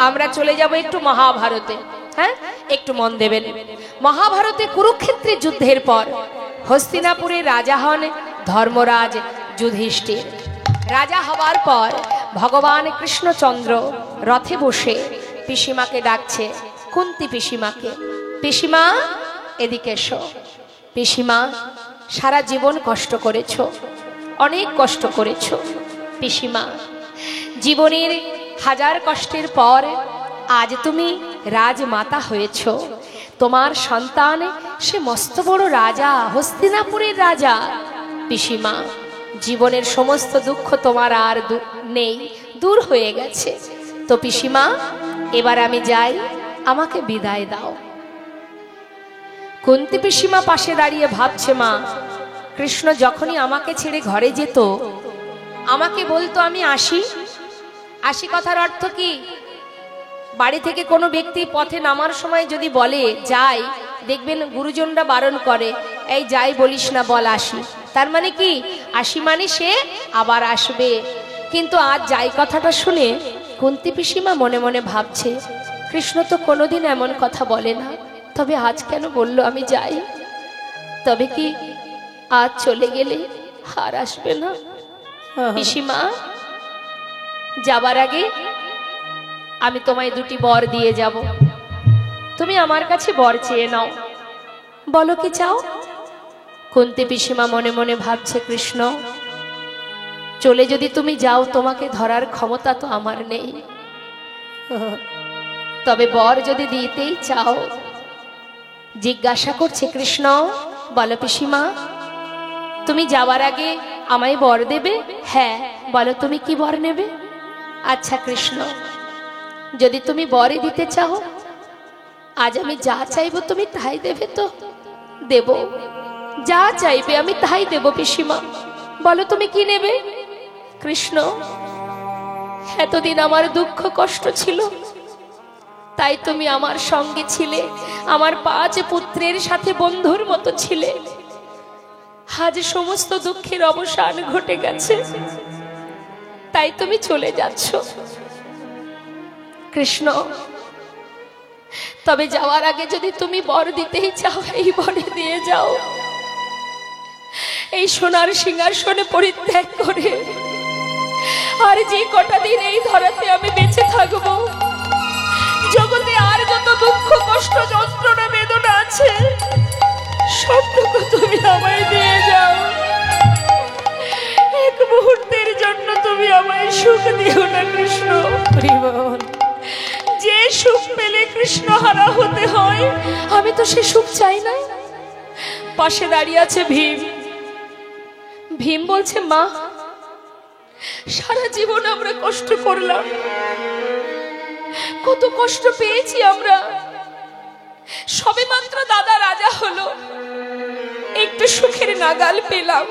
আমরা চলে যাব একটু মহাভারতে। হ্যাঁ, একটু মন দেবেন। মহাভারতে কুরুক্ষেত্রের যুদ্ধের পর হস্তিনাপুরের রাজা হন ধর্মরাজ যুধিষ্ঠির। রাজা হবার পর ভগবান কৃষ্ণচন্দ্র রথে বসে পিসিমাকে ডাকছে, কুন্তি পিসিমাকে, পিসিমা এদিকে এসো। পিসিমা, সারা জীবন কষ্ট করেছো, অনেক কষ্ট করেছো। পিসিমা, জীবনের হাজার কষ্টের পর আজ তুমি রাজমাতা হয়েছ। তোমার সন্তান সে মস্ত বড় রাজা, হস্তিনাপুরের রাজা। পিসিমা, জীবনের সমস্ত দুঃখ তোমার আর নেই, দূর হয়ে গেছে। তো পিসিমা, এবার আমি যাই, আমাকে বিদায় দাও। কুন্তি পিসিমা পাশে দাঁড়িয়ে ভাবছে, মা, কৃষ্ণ যখনই আমাকে ছেড়ে ঘরে যেত আমাকে বলতো আমি আসি। আসি কথার অর্থ কি? বাড়ি থেকে কোনো ব্যক্তি পথে নামার সময় যদি বলে যাই, দেখবেন গুরুজনরা বারণ করে, এই যাই বলিস না, বল আসি। তার মানে কি? আসি মানে সে আবার আসবে। কিন্তু আজ যাই কথাটা শুনে কুন্তি পিসিমা মনে মনে ভাবছে, কৃষ্ণ তো কোনোদিন এমন কথা বলে না, তবে আজ কেন বললো আমি যাই? তবে কি আজ চলে গেলে আর আসবে না? পিসিমা, যাবার আগে আমি তোমায় দুটি বর দিয়ে যাব। তুমি আমার কাছে বর চেয়ে নাও। বলো কি চাও? কুন্তি পিসিমা মনে মনে ভাবছে, কৃষ্ণ চলে যদি তুমি যাও, তোমাকে ধরার ক্ষমতা তো আমার নেই। তবে বর যদি দিতেই চাও, জিজ্ঞাসা করছে, কৃষ্ণ বলো পিসিমা, তুমি যাওয়ার আগে আমায় বর দেবে? হ্যাঁ, বলো তুমি কি বর নেবে? আচ্ছা কৃষ্ণ, যদি তুমি বরই দিতে চাও, আজ আমি যা চাইবো তুমি তাই দেবে তো? দেব, যা চাইবে আমি তাই দেব। পিসিমা বলো তুমি কি নেবে? কৃষ্ণ, এতদিন আমার দুঃখ কষ্ট ছিল, তাই তুমি আমার সঙ্গে ছিলে, আমার 5 পুত্রের সাথে বন্ধুর মতো ছিলে। আজ সমস্ত দুঃখের অবসান ঘটে গেছে, তাই তুমি চলে যাচ্ছ। কৃষ্ণ, তবে যাওয়ার আগে যদি তুমি বর দিতেই চাও, এই বরে দিয়ে যাও। এই সোনার সিংহাসনে পরিত্যাগ করে আর যে কটা দিন এই ধরাতে আমি বেঁচে থাকবো, জগতে আর যত দুঃখ কষ্ট যন্ত্রণা বেদনা আছে সবটুকু তুমি আমায় দিয়ে যাও। এক মুহূর্তের জন্য তুমি আমায় সুখ দিও না কৃষ্ণ। যে সুখ পেলে কৃষ্ণ হারা হতে হয়, আমি তো সে সুখ চাই না। পাশে দাঁড়িয়ে আছে ভীম। ভীম বলছে, মা, সারা জীবন আমরা কষ্ট করলাম, কত কষ্ট পেয়েছি আমরা। সবে মাত্র দাদা রাজা হলো, একটু সুখের নাগাল পেলাম।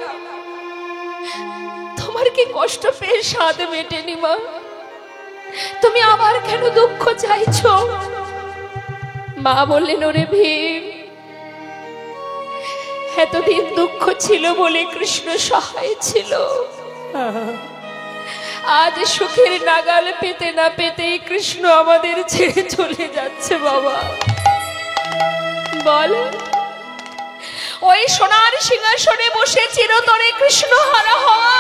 তোমার কি কষ্ট পেয়ে স্বাদ মেটেনি মা? তুমি আবার কেন দুঃখ চাইছো? মা বললেন, ওরে ভীম, এতদিন দুঃখ ছিল বলে কৃষ্ণ সহায় ছিল। আজ সুখের নাগাল পেতে না পেতেই কৃষ্ণ আমাদের ছেড়ে চলে যাচ্ছে। বাবা বল, ওই সোনার সিংহাসনে বসে চিরতরে কৃষ্ণ হারা হওয়া,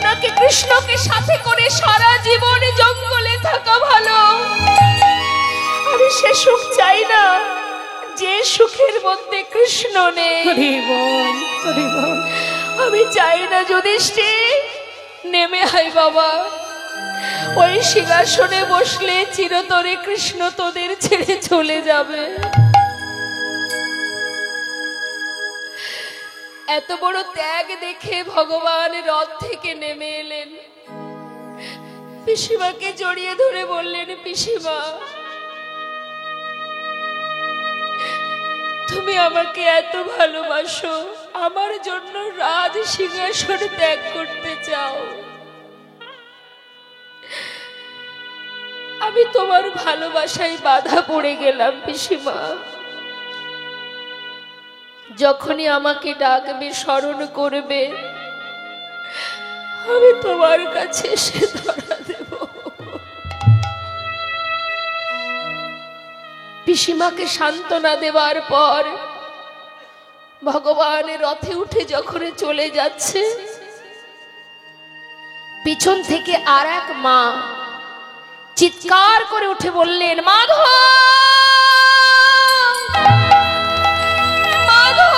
নাকি কৃষ্ণকে সাথে করে সারা জীবন জঙ্গলে থাকা ভালো? আমি সে সুখ চাই না যে সুখের মধ্যে কৃষ্ণ নেই। আমি চাই না যুধিষ্ঠির, নেমে আয় বাবা। ওই সিংহাসনে বসলে চিরতরে কৃষ্ণ তোদের ছেড়ে চলে যাবে। এত বড় ত্যাগ দেখে ভগবান রথ থেকে নেমে এলেন, পিসিমাকে জড়িয়ে ধরে বললেন, পিসিমা, তুমি আমাকে এত ভালোবাসো, আমার জন্য রাজ সিংহাসন ত্যাগ করতে চাও? আমি তোমার ভালোবাসায় বাধা পড়ে গেলাম পিসিমা। যখনই আমাকে ডাকবে, স্মরণ করবে, আমি তোমার কাছে এসে ধরা দেব। পিসিমাকে সান্ত্বনা দেওয়ার পর ভগবানের রথে উঠে যখন চলে যাচ্ছে, পিছন থেকে আর এক মা চিৎকার করে উঠে বললেন, মাধব, মাধব,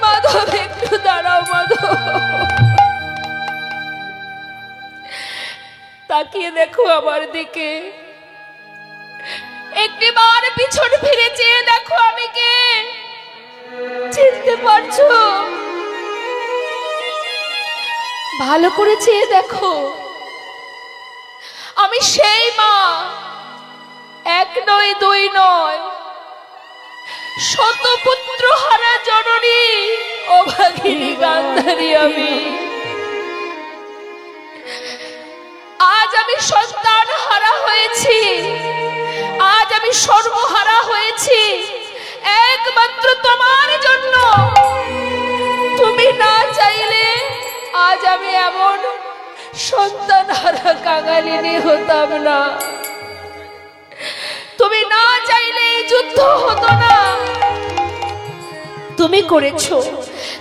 মাধব, একটু দাঁড়াও মাধব। তাকিয়ে দেখো আমার দিকে, একটিবার পিছন ফিরে চেয়ে দেখো আমি কে, চিনতে পারছো? ভালো করে চেয়ে দেখো, আমি সেই মা, এক নয় দুই নয়, শত পুত্র হারা জননী অভাগিনী গান্ধারী আমি। আজ আমি সন্তান হারা হয়েছি, আজ আমি সর্বহারা হয়েছি একমাত্র তোমার জন্য। তুমি না চাইলে আজ আমি এমন সন্তান হারা কাঙালিনী হতাম না। তুমি না চাইলে এই যুদ্ধ হতো না, তুমি করেছো।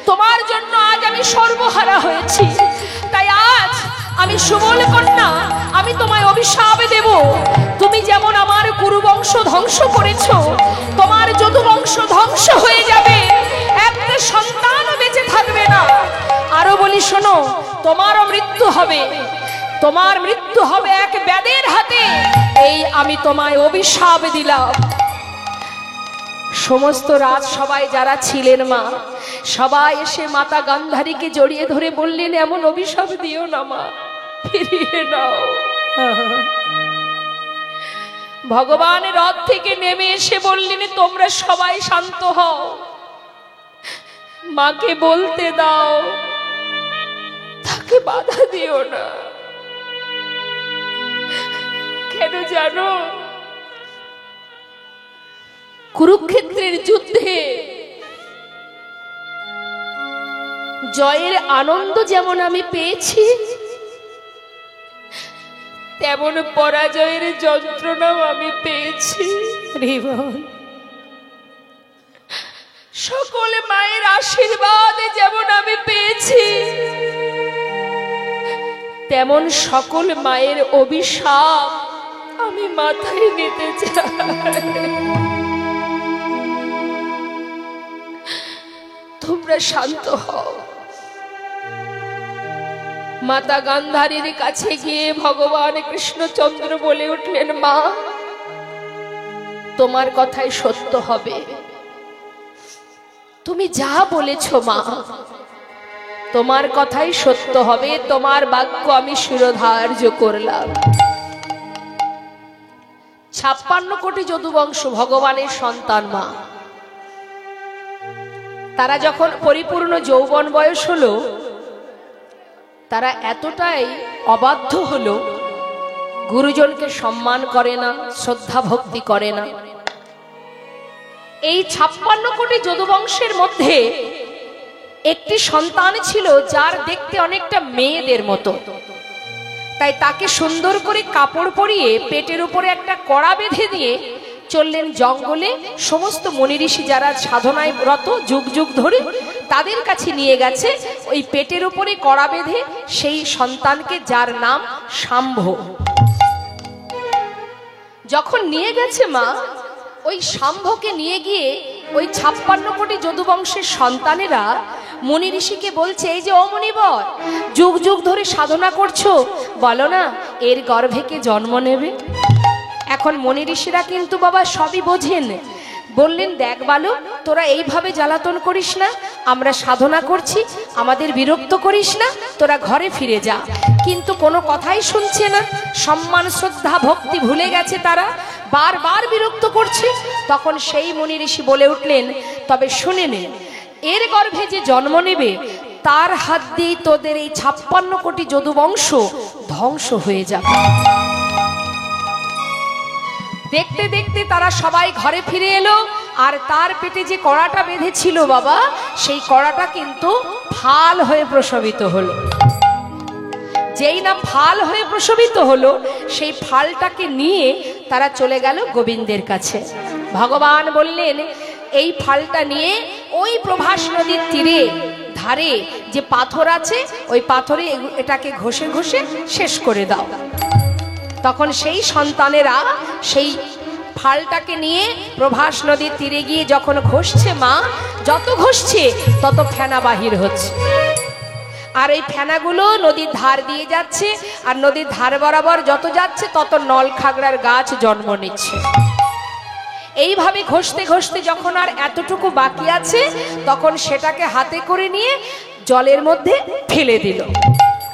তোমার জন্য আজ আমি সর্বহারা হয়েছি। তাই আজ আমি সুবল কন্যা, আমি তোমায় অভিশাপ দেব। তুমি যেমন আমার কুরুবংশ ধ্বংস করেছো, তোমার যদুবংশ ধ্বংস হয়ে যাবে, একটা সন্তান বেঁচে থাকবে না। আরো বলি শোনো, তোমারও মৃত্যু হবে, তোমার মৃত্যু হবে এক ব্যাধের হাতে। এই আমি তোমায় অভিশাপ দিলাম। সমস্ত রাত সবাই যারা ছিলেন মা, সবাই এসে মাতা গান্ধারীকে জড়িয়ে ধরে বললেন, এমন অভিশাপ দিও না মা, ফিরিয়ে নাও। ভগবান রথ থেকে নেমে এসে বললেন, তোমরা সবাই শান্ত হও, মাকে বলতে দাও, তাকে বাধা দিও না। কেন জানো? কুরুক্ষেত্রের যুদ্ধে জয়ের আনন্দ যেমন আমি পেয়েছি, তেমন পরাজয়ের যন্ত্রণাও আমি পেয়েছি। সকল মায়ের আশীর্বাদ যেমন আমি পেয়েছি, তেমন সকল মায়ের অভিশাপ আমি মাথায় নিতে চাই। তোমরা শান্ত হও। মাতা গান্ধারীর কাছে গিয়ে ভগবান কৃষ্ণচন্দ্র বলে উঠলেন, মা, তোমার কথাই সত্য হবে। তুমি যা বলেছ মা, তোমার কথাই সত্য হবে। তোমার বাক্য আমি শিরোধার্য করলাম। 56 কোটি যদুবংশ ভগবানের সন্তান মা, তারা যখন পরিপূর্ণ যৌবন বয়স হলো, তারা এতটাই অবাধ্য হলো, গুরুজনকে সম্মান করে না, শ্রদ্ধা ভক্তি করে না। এই 56 কোটি যদুবংশের মধ্যে একটি সন্তান ছিল যার দেখতে অনেকটা মেয়েদের মতো। তাই তাকে সুন্দর করে কাপড় পরিয়ে পেটের উপরে একটা কড়া বেঁধে দিয়ে চললেন জঙ্গলে। সমস্ত মুনি ঋষি যারা সাধনায় রত যুগ যুগ ধরে, তাদের কাছে নিয়ে গেছে ওই পেটের উপরে কড়া বেঁধে সেই সন্তানকে, যার নাম শাম্ভ। যখন নিয়ে গেছে মা, ওই শাম্ভকে নিয়ে গিয়ে ওই 56 কোটি যদুবংশের সন্তানেরা মুনি ঋষিকে বলছে, এই যে ও মুনিবর, যুগ যুগ ধরে সাধনা করছো, বলো না এর গর্ভে কে জন্ম নেবে? এখন মুনি ঋষিরা কিন্তু বাবা সবই বোঝেন। বললেন, দেখ বালক, তোরা এইভাবে জ্বালাতন করিস না, আমরা সাধনা করছি, আমাদের বিরক্ত করিস না, তোরা ঘরে ফিরে যা। কিন্তু কোনো কথাই শুনছে না, সম্মান শ্রদ্ধা ভক্তি ভুলে গেছে, তারা বারবার বিরক্ত করছে। তখন সেই মুনি ঋষি বলে উঠলেন, তবে শুনে নে, এর গর্ভে যে জন্ম নেবে তার হাত দিয়ে তোদের এই 56 কোটি যদুবংশ ধ্বংস হয়ে যাবে। দেখতে দেখতে তারা সবাই ঘরে ফিরে এলো। আর তার পেটে যে কড়াটা বেঁধেছিল বাবা, সেই কড়াটা কিন্তু ফাল হয়ে প্রসবিত হলো। যেই না ফাল হয়ে প্রসবিত হলো, সেই ফালটাকে নিয়ে তারা চলে গেল গোবিন্দের কাছে। ভগবান বললেন, এই ফালটা নিয়ে ওই প্রভাস নদীর তীরে ধারে যে পাথর আছে, ওই পাথরে এটাকে ঘষে ঘষে শেষ করে দাও। তখন সেই সন্তানেরা সেই ফালটাকে নিয়ে প্রভাস নদীর তীরে গিয়ে যখন ঘষছে, মা যত ঘষছে তত ফেনা বাহির হচ্ছে, আর এই ফেনাগুলো নদীর ধার দিয়ে যাচ্ছে, আর নদীর ধার বরাবর যত যাচ্ছে তত নল খাগড়ার গাছ জন্ম নিচ্ছে। এইভাবে ঘষতে ঘষতে যখন আর এতটুকু বাকি আছে, তখন সেটাকে হাতে করে নিয়ে জলের মধ্যে ফেলে দিল।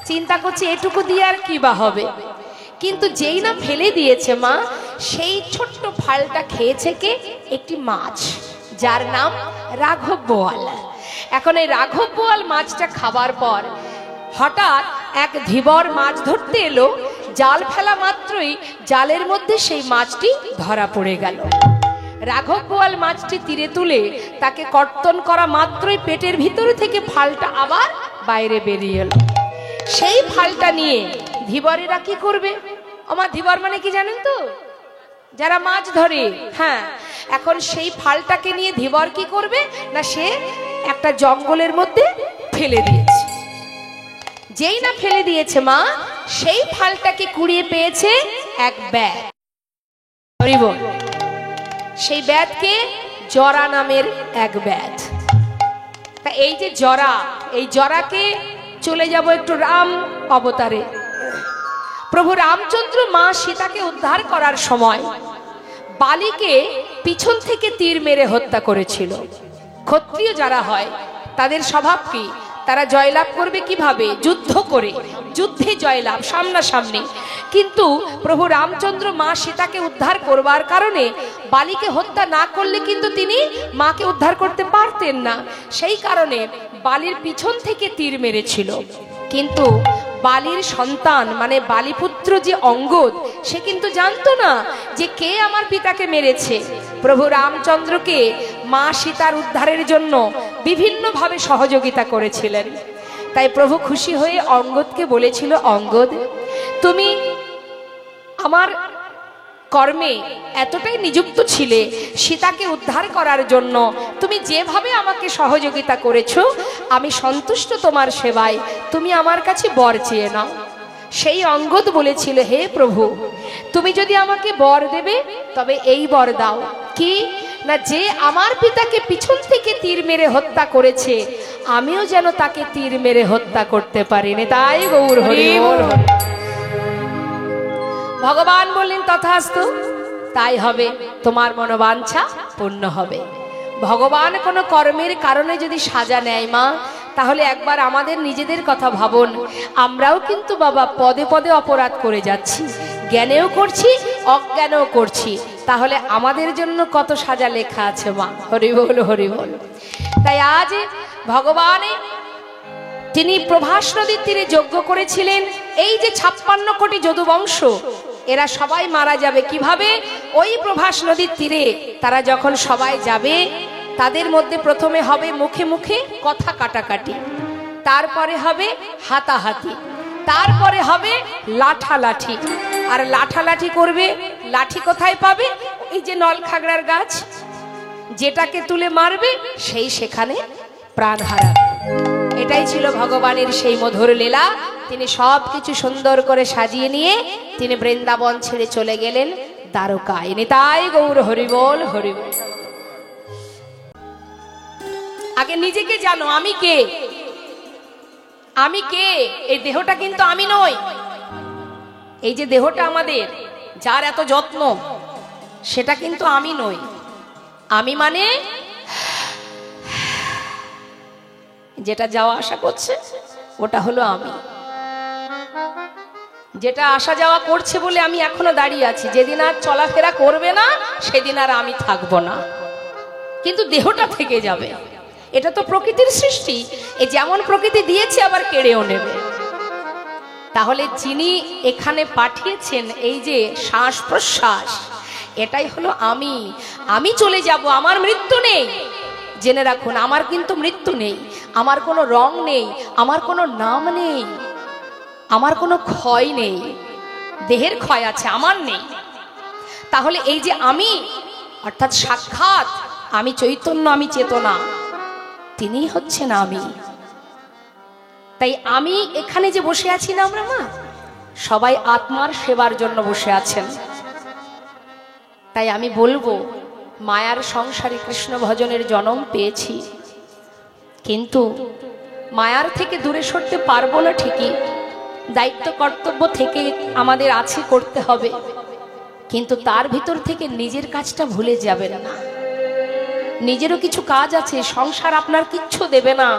চিন্তা করছে এটুকু দিয়ে আর কি বা হবে, কিন্তু যেই না ফেলে দিয়েছে মা, সেই ছোট্ট ফালটা খেয়েছে কে? একটি মাছ, যার নাম রাঘব বোয়াল। এখন এই রাঘব বোয়াল মাছটা খাবার পর হঠাৎ এক ধীবর মাছ ধরতে এলো, জাল ফেলা মাত্রই জালের মধ্যে সেই মাছটি ধরা পড়ে গেল। রাঘব বোয়াল মাছটি তীরে তুলে তাকে কর্তন করা মাত্রই পেটের ভিতর থেকে ফালটা আবার বাইরে বেরিয়ে এলো। সেই ফালটা নিয়ে ধীবরেরা কি করবে? আমার ধীবর মানে কি জানেন তো? যারা মাছ ধরে। হ্যাঁ, এখন সেই ফালটাকে নিয়ে ধীবর কি করবে না, সে একটা জঙ্গলের মধ্যে ফেলে দিয়েছে। যেই না ফেলে দিয়েছে মা, সেই ফালটাকে কুড়িয়ে পেয়েছে এক ব্যাধ। সেই ব্যাধকে জরা নামের এক ব্যাধ। তা এই যে জরা, এই জরাকে চলে যাব একটু রাম অবতারে। প্রভু রামচন্দ্র মা সীতাকে উদ্ধার করার সময় বালিকে পিছন থেকে তীর মেরে হত্যা করেছিল। ক্ষত্রিয় যারা হয় তাদের স্বভাব কি? তারা জয়লাভ করবে কিভাবে? যুদ্ধ করে, যুদ্ধে জয়লাভ, সামনাসামনি। কিন্তু প্রভু রামচন্দ্র মা সীতাকে উদ্ধার করবার কারণে বালিকে হত্যা না করলে কিন্তু তিনি মাকে উদ্ধার করতে পারতেন না। সেই কারণে বালির পিছন থেকে তীর মেরেছিল। কিন্তু বালির সন্তান মানে বালিপুত্র যে অঙ্গদ, সে কিন্তু জানতো না যে কে আমার পিতাকে মেরেছে। প্রভু রামচন্দ্রকে মা সীতার উদ্ধারের জন্য বিভিন্নভাবে সহযোগিতা করেছিলেন। তাই প্রভু খুশি হয়ে অঙ্গদকে বলেছিল, অঙ্গদ, তুমি আমার কর্মে এতটাই নিযুক্ত ছিলে, সীতাকে উদ্ধার করার জন্য তুমি যেভাবে আমাকে সহযোগিতা করেছো, আমি সন্তুষ্ট তোমার সেবায়, তুমি আমার কাছে বর চেয়ে নাও। সেই অঙ্গদ বলেছিল, হে প্রভু, তুমি যদি আমাকে বর দেবে তবে এই বর দাও, কি না, যে আমার পিতাকে পিছন থেকে তীর মেরে হত্যা করেছে, আমিও যেন তাকে তীর মেরে হত্যা করতে পারিনি। তাই গৌর হরি বল। ভগবান বললেন, তথাস্তু, তাই হবে, তোমার মনোবাঞ্ছা পূর্ণ হবে। ভগবান কোনো কর্মের কারণে যদি সাজা নেয় মা, তাহলে একবার আমাদের নিজেদের কথা ভাবুন। আমরাও কিন্তু বাবা পদে পদে অপরাধ করে যাচ্ছি, জ্ঞানেও করছি, অজ্ঞানেও করছি। তাহলে আমাদের জন্য কত সাজা লেখা আছে মা। হরি বল, হরি বল। তাই আজ ভগবান তিনি প্রভাস নদীর তীরে যজ্ঞ করেছিলেন। এই যে 56 কোটি যদুবংশ, এরা সবাই মারা যাবে কিভাবে? ওই প্রভাস নদীর তীরে তারা যখন সবাই যাবে, তাদের মধ্যে প্রথমে হবে মুখে মুখে কথা কাটাকাটি, তারপরে হবে হাতাহাতি, তারপরে হবে লাঠালাঠি। আর লাঠালাঠি করবে, লাঠি কোথায় পাবে? এই যে নল খাগড়ার গাছ, যেটাকে তুলে মারবে সেই সেখানে প্রাণ হারাবে। এটাই ছিল ভগবানের সেই মধুর লীলা। তিনি সব কিছু সুন্দর করে সাজিয়ে নিয়ে তিনি বৃন্দাবন ছেড়ে চলে গেলেন দ্বারকায়। নিতাই গৌর হরি বল, হরি বল। আগে নিজেকে জানো, আমি কে? আমি কে? এই দেহটা কিন্তু আমি নই। এই যে দেহটা আমাদের, যার এত যত্ন, সেটা কিন্তু আমি নই। আমি মানে যেটা যাওয়া আসা করছে, ওটা হলো আমি। যেটা আসা যাওয়া করছে বলে আমি এখনো দাঁড়িয়ে আছি। যেদিন আর চলাফেরা করবে না, সেদিন আর আমি থাকবো না, কিন্তু দেহটা থেকে যাবে। এটা তো প্রকৃতির সৃষ্টি। এ যেমন প্রকৃতি দিয়েছে আবার কেড়েও নেবে। তাহলে যিনি এখানে পাঠিয়েছেন এই যে শ্বাস প্রশ্বাস, এটাই হলো আমি। আমি চলে যাব, আমার মৃত্যু নেই। জেনে রাখুন, আমার কিন্তু মৃত্যু নেই, আমার কোনো রং নেই, আমার কোনো নাম নেই। আমার কোনো ক্ষয় নেই, দেহের ক্ষয় আছে, আমার নেই। তাহলে এই যে আমি, অর্থাৎ সাক্ষাৎ আমি চৈতন্য, আমি চেতনা, তিনি হচ্ছেন আমি। তাই আমি এখানে যে বসে আছি না আমরা মা, সবাই আত্মার সেবার জন্য বসে আছেন। তাই আমি বলবো, মায়ার সংসারে কৃষ্ণ ভজনের জন্ম পেয়েছি, কিন্তু মায়ার থেকে দূরে সরতে পারবো না ঠিকই, দায়িত্ব কর্তব্য থেকে আমাদের আছে, করতে হবে, কিন্তু তার ভিতর থেকে নিজের কাজটা ভুলে যাবেন না। নিজেরও কিছু কাজ আছে, সংসার আপনার কিচ্ছু দেবে না।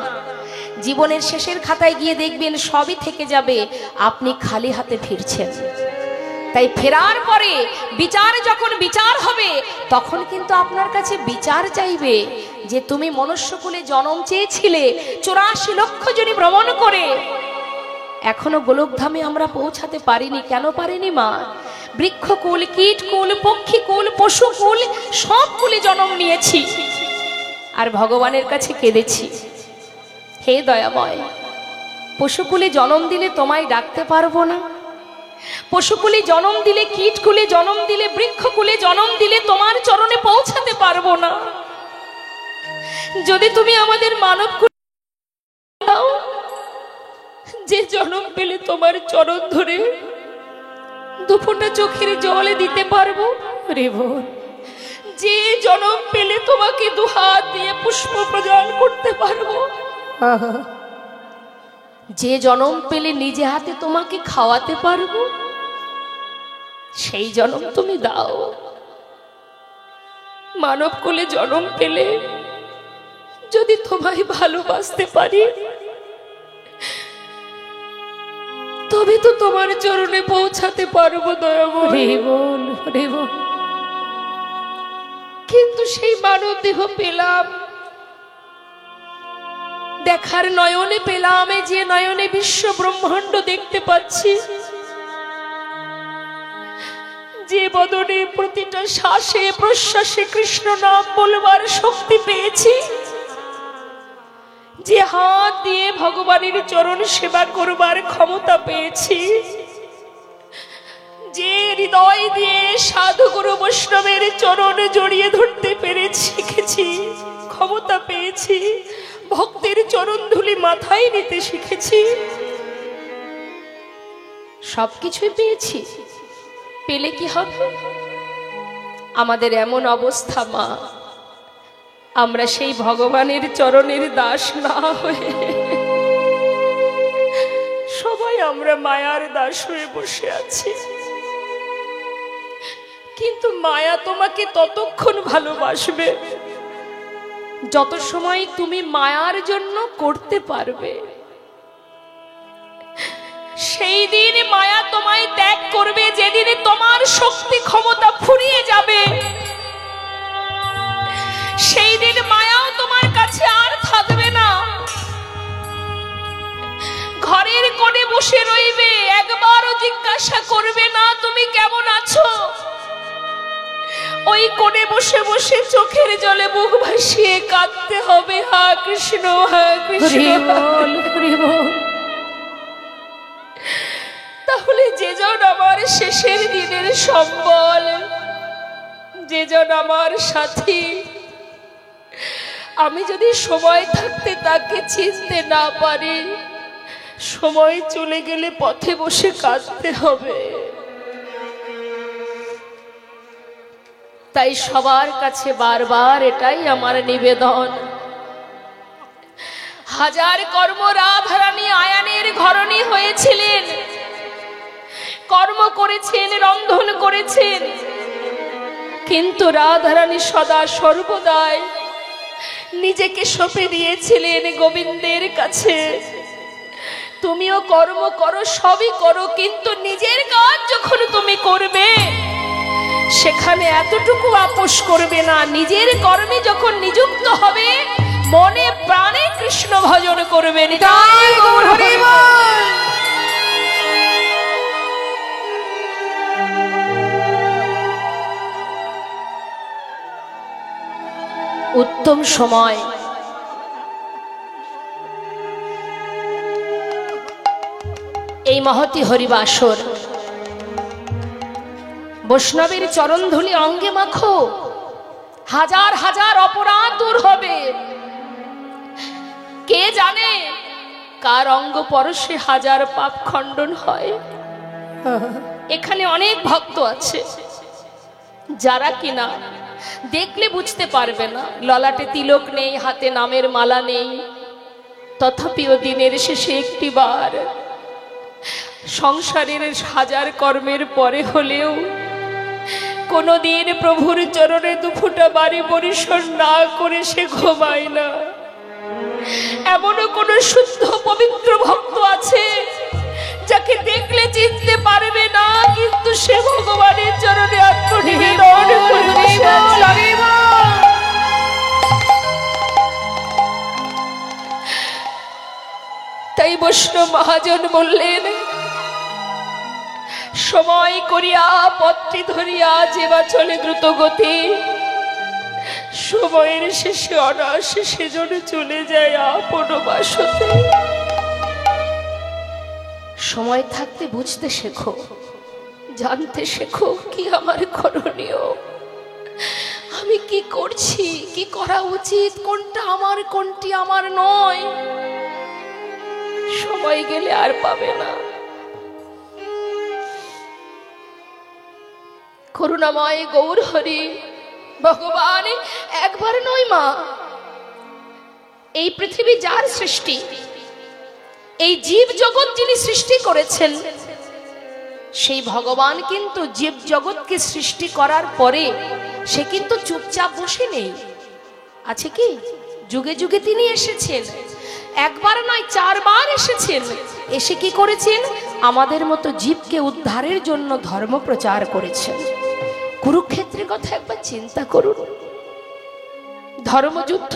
জীবনের শেষের খাতায় গিয়ে দেখবেন সবই থেকে যাবে, আপনি খালি হাতে ফিরছেন। তাই ফেরার পরে বিচার, যখন বিচার হবে তখন কিন্তু আপনার কাছে বিচার চাইবে যে তুমি মনুষ্যকুলে জন্ম চেয়েছিলে 84 লক্ষ জনি ভ্রমণ করে, এখনো গোলকধামে আমরা পৌঁছাতে পারিনি। কেন পারিনি মা? বৃক্ষকুল, কীটকুল, পক্ষীকুল, পশুকুল, সব কুলে জন্ম নিয়েছি আর ভগবানের কাছে কেঁদেছি, হে দয়াময়, পশুকুলে জন্ম দিলে তোমায় ডাকতে পারবো না? পশুকুলে জন্ম দিলে, কীটকুলে জন্ম দিলে, বৃক্ষকুলে জন্ম দিলে তোমার চরণে পৌঁছাতে পারবো না? যদি তুমি আমাদের মানব কুলে দাও, যে জন্ম পেলে তোমার চরণ ধরে দুফোঁটা চোখের জলে দিতে পারবো রে বোন, যে জন্ম পেলে তোমাকে দুহাত দিয়ে পুষ্প প্রদান করতে পারবো, যে জন্ম পেলে নিজে হাতে তোমাকে খাওয়াতে পারবো, সেই জন্ম তুমি দাও। মানব কুলে জন্ম পেলে যদি তোমায় ভালোবাসতে পারি, তবে তো তোমার চরণে পৌঁছাতে পারবো দয়াময়। কিন্তু সেই মানব দেহ পেলাম, দেখার নয়নে পেলাম, যে নয়নে বিশ্ব ব্রহ্মাণ্ড দেখতে পাচ্ছি, যে বদনে প্রতিটা শ্বাসে প্রশ্বাসে কৃষ্ণ নাম বলবার শক্তি পেয়েছি, যে হাত দিয়ে ভগবানের চরণ সেবা করবার ক্ষমতা পেয়েছি, যে হৃদয় দিয়ে সাধু গুরু বৈষ্ণবের চরণ জড়িয়ে ধরতে পেরেছি, শিখেছি, ক্ষমতা পেয়েছি, ভক্তের চরণ ধুলি মাথায় নিতে শিখেছি, সবকিছুই পেয়েছি। পেলে কি হবে? আমাদের এমন অবস্থা মা, আমরা সেই ভগবানের চরণের দাস না হয়ে সবাই আমরা মায়ার দাস হয়ে বসে আছি। কিন্তু মায়া তোমাকে ততক্ষণ ভালোবাসবে যত সময় তুমি মায়ার জন্য করতে পারবে। সেই দিন মায়া তোমায় ত্যাগ করবে, যেদিনে তোমার শক্তি ক্ষমতা ফুরিয়ে যাবে, সেই দিন মায়াও তোমার কাছে আর থাকবে না। ঘরের কোণে বসে রইবে, একবারও জিজ্ঞাসা করবে না তুমি কেমন আছো। ওই কোণে বসে বসে চোখের জলে মুখ ভাসিয়ে কাঁদতে হবে, হা কৃষ্ণ, হা কৃষ্ণ। তাহলে যেজন আমার শেষের দিনের সম্বল, যেজন আমার সাথী, আমি যদি সময় থাকতে তাকে চিনতে না পারি, সময় চলে গেলে পথে বসে কাঁদতে হবে। তাই সবার কাছে বারবার এটাই আমার নিবেদন, হাজার কর্ম রাধারানী আয়ানের ঘরণী হয়েছিলেন, কর্ম করেছেন, রন্ধন করেছেন, কিন্তু রাধারানী সদা সর্বদাই নিজেকে সঁপে দিয়েছিলেন গোবিন্দের কাছে। তুমিও কর্ম করো, সবই করো, কিন্তু নিজের কাজ যখন তুমি করবে সেখানে এতটুকু আপোষ করবে না। নিজের কর্মে যখন নিযুক্ত হবে মনে প্রাণে কৃষ্ণ ভজন করবেন। উত্তম সময় এই মহতি হরিবাসর। বৈষ্ণবের চরণধুলি অঙ্গে মাখো, হাজার হাজার অপরাধ দূর হবে। কে জানে কার অঙ্গ পরশে হাজার পাপ খণ্ডন হয়। এখানে অনেক ভক্ত আছে যারা কিনা দেখলে বুঝতে পারবে না, ললাটে তিলক নেই, হাতে নামের মালা নেই, তথাপিও দিনের শেষে একটি বার সংসারের হাজার কর্মের পরে হলেও কোনদিন প্রভুর চরণে দুফুটা বাড়ি পরিসর না করে সে ঘুমায় না। এমনও কোন শুদ্ধ পবিত্র ভক্ত আছে যাকে দেখলে চিনতে পারবে না, কিন্তু সে ভগবানের চরণে আত্মনিবেদন করে বসে আছে। তাই বৈষ্ণব মহাজন বললেন, সময় করিয়া পত্রী ধরিয়া যেবা চলে দ্রুত গতি, সময়ের শেষে অনায়াসে সেজন্য চলে যায় আপন বাসতে। সময় থাকতে বুঝতে শেখো, জানতে শেখো কি আমার করণীয়, আমি কি করছি, কি করা উচিত, কোনটা আমার কোনটি আমার নয়। সময় গেলে আর পাবে না। করুণাময় গৌর হরি ভগবান একবার নয় মা, এই পৃথিবী যার সৃষ্টি, এই জীব জগৎ যিনি সৃষ্টি করেছেন, সেই ভগবান কিন্তু জীব জগৎকে সৃষ্টি করার পরে সে কিন্তু চুপচাপ বসে নেই, আছে কি? যুগে যুগে তিনি এসেছেন, একবার নয় 4 বার এসেছেন। এসে কি করেছেন? আমাদের মতো জীবকে উদ্ধারের জন্য ধর্ম প্রচার করেছেন। কুরুক্ষেত্রের কথা একবার চিন্তা করুন। ধর্মযুদ্ধ,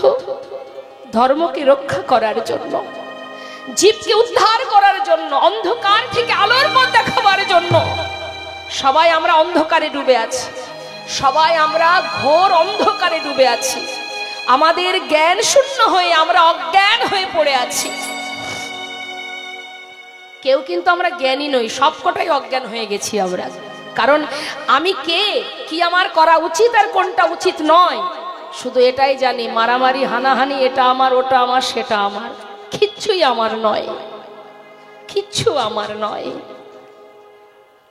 ধর্মকে রক্ষা করার জন্য, জীবকে উদ্ধার করার জন্য, অন্ধকার থেকে আলোর পথ দেখাবার জন্য। সবাই আমরা অন্ধকারে ডুবে আছি, সবাই আমরা ঘোর অন্ধকারে ডুবে আছি। আমাদের জ্ঞান শূন্য হয়ে আমরা অজ্ঞান হয়ে পড়ে আছি। কেউ কিন্তু আমরা জ্ঞানী নই, সবকটাই অজ্ঞান হয়ে গেছি আমরা। কারণ আমি কে, কি আমার করা উচিত আর কোনটা উচিত নয়, শুধু এটাই জানি, মারামারি হানাহানি এটা আমার, ওটা আমার, সেটা আমার, কিচ্ছুই আমার নয়, কিচ্ছু আমার নয়।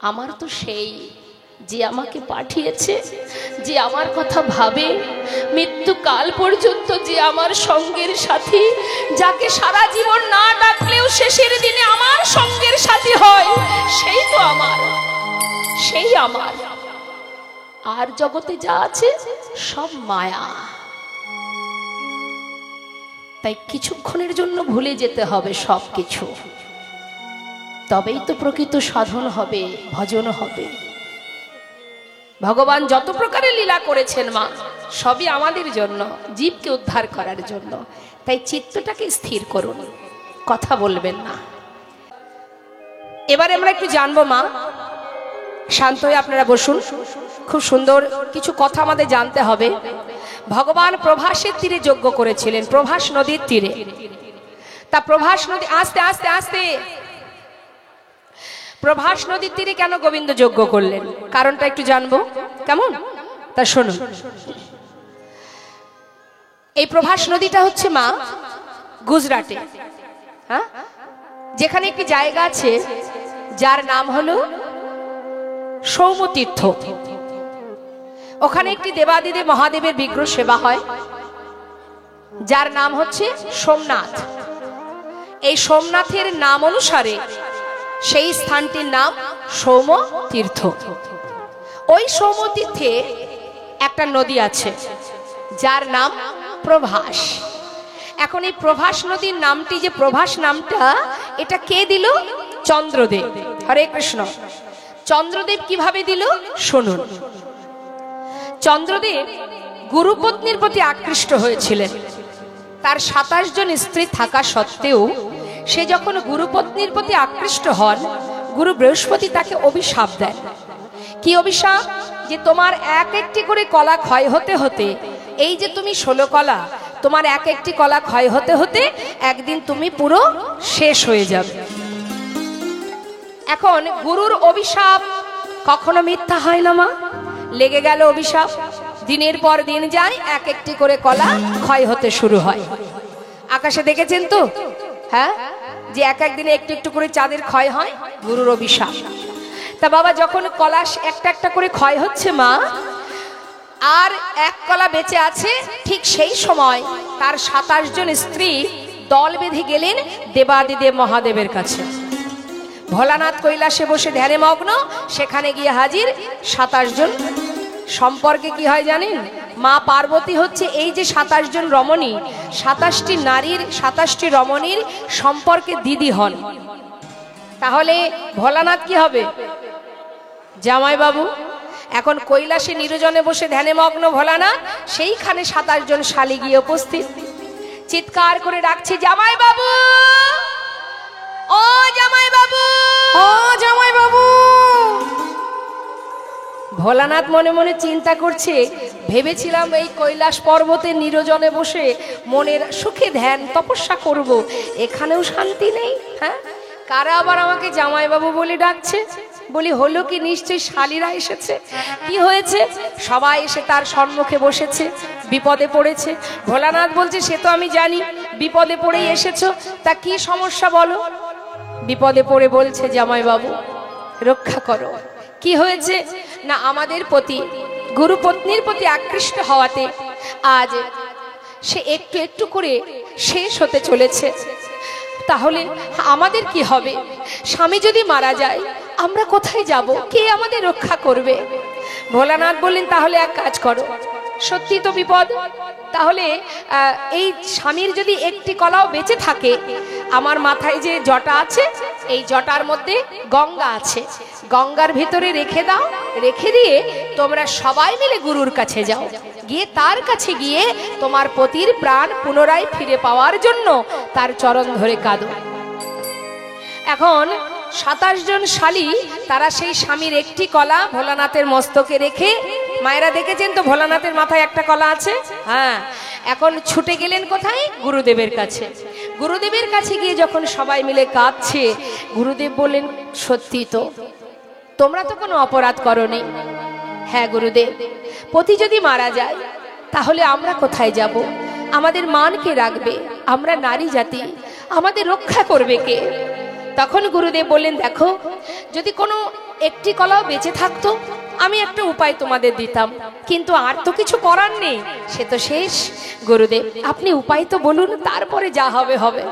আমার তো সেই যে আমাকে পাঠিয়েছে, যে আমার কথা ভাবে, মৃত্যুকাল পর্যন্ত যে আমার সঙ্গের সাথী, যাকে সারা জীবন না ডাকলেও শেষের দিনে আমার সঙ্গের সাথী হয়, সেই তো আমার, সেই আমার। আর জগতে যা আছে সব মায়া। তাই কিছুক্ষণের জন্য ভুলে যেতে হবে সব কিছু, তবেই তো প্রকৃত সাধন হবে, ভজন হবে। ভগবান যত প্রকারের লীলা করেছেন মা, সবই আমাদের জন্য, জীবকে উদ্ধার করার জন্য। তাই চিত্তটাকে স্থির করুন, কথা বলবেন না। এবারে আমরা একটু জানবো মা, শান্ত হয়ে আপনারা বসুন। খুব সুন্দর কিছু কথা আমাদের জানতে হবে। ভগবান প্রভাসের তীরে যজ্ঞ করেছিলেন, প্রভাস নদীর তীরে। তা প্রভাস নদী, আস্তে আস্তে আস্তে, প্রভাস নদীর তীরে কেন গোবিন্দ যজ্ঞ করলেন, কারণটা একটু জানবো, কেমন? তা শুনুন। এই প্রভাস নদীটা হচ্ছে মা গুজরাটে, হ্যাঁ, যেখানে একটি জায়গা আছে যার নাম হলো সৌমতীর্থ। ওখানে একটি দেবাদিদেব মহাদেবের বিগ্রহ সেবা হয়, যার নাম হচ্ছে সোমনাথ। এই সোমনাথের নাম অনুসারে সেই স্থানটির নাম সৌমতীর্থ। ওই সৌমতীর্থে একটা নদী আছে যার নাম প্রভাস। এখন এই প্রভাস নদীর নামটি, যে প্রভাস নামটা, এটা কে দিল? চন্দ্রদেব। হরে কৃষ্ণ। চন্দ্রদেব কিভাবে দিল শুনুন। চন্দ্রদেব গুরুপত্নীর প্রতি আকৃষ্ট হয়েছিলেন। তার 27 জন স্ত্রী থাকা সত্ত্বেও সে যখন গুরুপত্নীর প্রতি আকৃষ্ট হন, গুরু বৃহস্পতি তাকে অভিশাপ দেন। কি অভিশাপ? যে তোমার এক একটি করে কলা ক্ষয় হতে হতে, এই যে তুমি 16 কলা, তোমার এক একটি কলা ক্ষয় হতে হতে একদিন তুমি পুরো শেষ হয়ে যাবে। এখন গুরুর অভিশাপ কখনো মিথ্যা হয় না মা। লেগে গেল অভিশাপ, দিনের পর দিন যায়, এক একটি করে কলা ক্ষয় হতে শুরু হয়। আকাশে দেখেছেন তো, হ্যাঁ, যে এক একদিনে একটু একটু করে চাঁদের ক্ষয় হয়, গুরুর অভিশাপ। তা বাবা যখন কলা একটা একটা করে ক্ষয় হচ্ছে মা, আর এক কলা বেঁচে আছে, ঠিক সেই সময় তার 27 জন স্ত্রী দল বেঁধে গেলেন দেবাদিদেব মহাদেবের কাছে। ভোলানাথ কৈলাসে বসে ধ্যানে মগ্ন, সেখানে গিয়ে হাজির 27 জন। সম্পর্কে কি হয় জানেন? মা পার্বতী হচ্ছে এই যে 27 জন রমণী, 27টি নারীর 27টি রমণীর সম্পর্কে দিদি হন। তাহলে ভোলানাথ কি হবে? জামাইবাবু। এখন কৈলাসে নিরজনে বসে ধ্যানে মগ্ন ভোলানাথ, সেইখানে 27 জন শালী গিয়ে উপস্থিত, চিৎকার করে ডাকছে, জামাইবাবু, ও জামাইবাবু, ও জামাইবাবু। ভোলানাথ মনে মনে চিন্তা করছে, ভেবেছিলাম এই কৈলাস পর্বতে নিরজনে বসে মনের সুখে ধ্যান তপস্যা করব, এখানেও শান্তি নেই। হ্যাঁ, কারা আবার আমাকে জামাইবাবু বলে ডাকছে? বলি হলো কি, নিশ্চয়ই শালীরা এসেছে। কি হয়েছে? সবাই এসে তার সম্মুখে বসেছে, বিপদে পড়েছে। ভোলানাথ বলছে, সে তো আমি জানি, বিপদে পড়েই এসেছো, তা কি সমস্যা বলো? বিপদে পড়ে বলছে, জামাইবাবু রক্ষা করো। কি হয়েছে? না, আমাদের প্রতি, গুরু পত্নীর প্রতি আকৃষ্ট হওয়াতে আজ সে একটু একটু করে শেষ হতে চলেছে। তাহলে আমাদের কি হবে? স্বামী যদি মারা যায় আমরা কোথায় যাব? কে আমাদের রক্ষা করবে? ভোলানাথ বললেন, তাহলে এক কাজ করো, সত্যি তো বিপদ, তাহলে এই স্বামীর যদি একটি কলাও বেঁচে থাকে, আমার মাথায় যে জটা আছে, এই জটার মধ্যে গঙ্গা আছে, গঙ্গার ভিতরে রেখে দাও, রেখে দিয়ে তোমরা সবাই মিলে গুরুর কাছে যাও, গিয়ে তার কাছে গিয়ে তোমার পতির প্রাণ পুনরায় ফিরে পাওয়ার জন্য তার চরণ ধরে কাঁদো। এখন 27 জন শালী তারা সেই স্বামীর একটি কলা ভোলানাথের মস্তকে রেখে, মায়েরা দেখেছেন তো ভোলানাথের মাথায় একটা কলা আছে, হ্যাঁ, এখন ছুটে গেলেন কোথায়? গুরুদেবের কাছে। গুরুদেবের কাছে গিয়ে যখন সবাই মিলে কাঁদছে, গুরুদেব বললেন, সত্যি তো, তোমরা তো কোনো অপরাধ করোনি। হ্যাঁ গুরুদেব, পতি যদি মারা যায় তাহলে আমরা কোথায় যাব? আমাদের মান কে রাখবে? আমরা নারী জাতি, আমাদের রক্ষা করবে কে? তখন গুরুদেব বললেন, দেখো, যদি কোনো একটি কলাও বেঁচে থাকতো আমি একটা উপায় তোমাদের দিতাম, কিন্তু আর তো কিছু করার নেই, সে তো শেষ। গুরুদেব আপনি উপায় তো বলুন, তারপরে যা হবে হবে।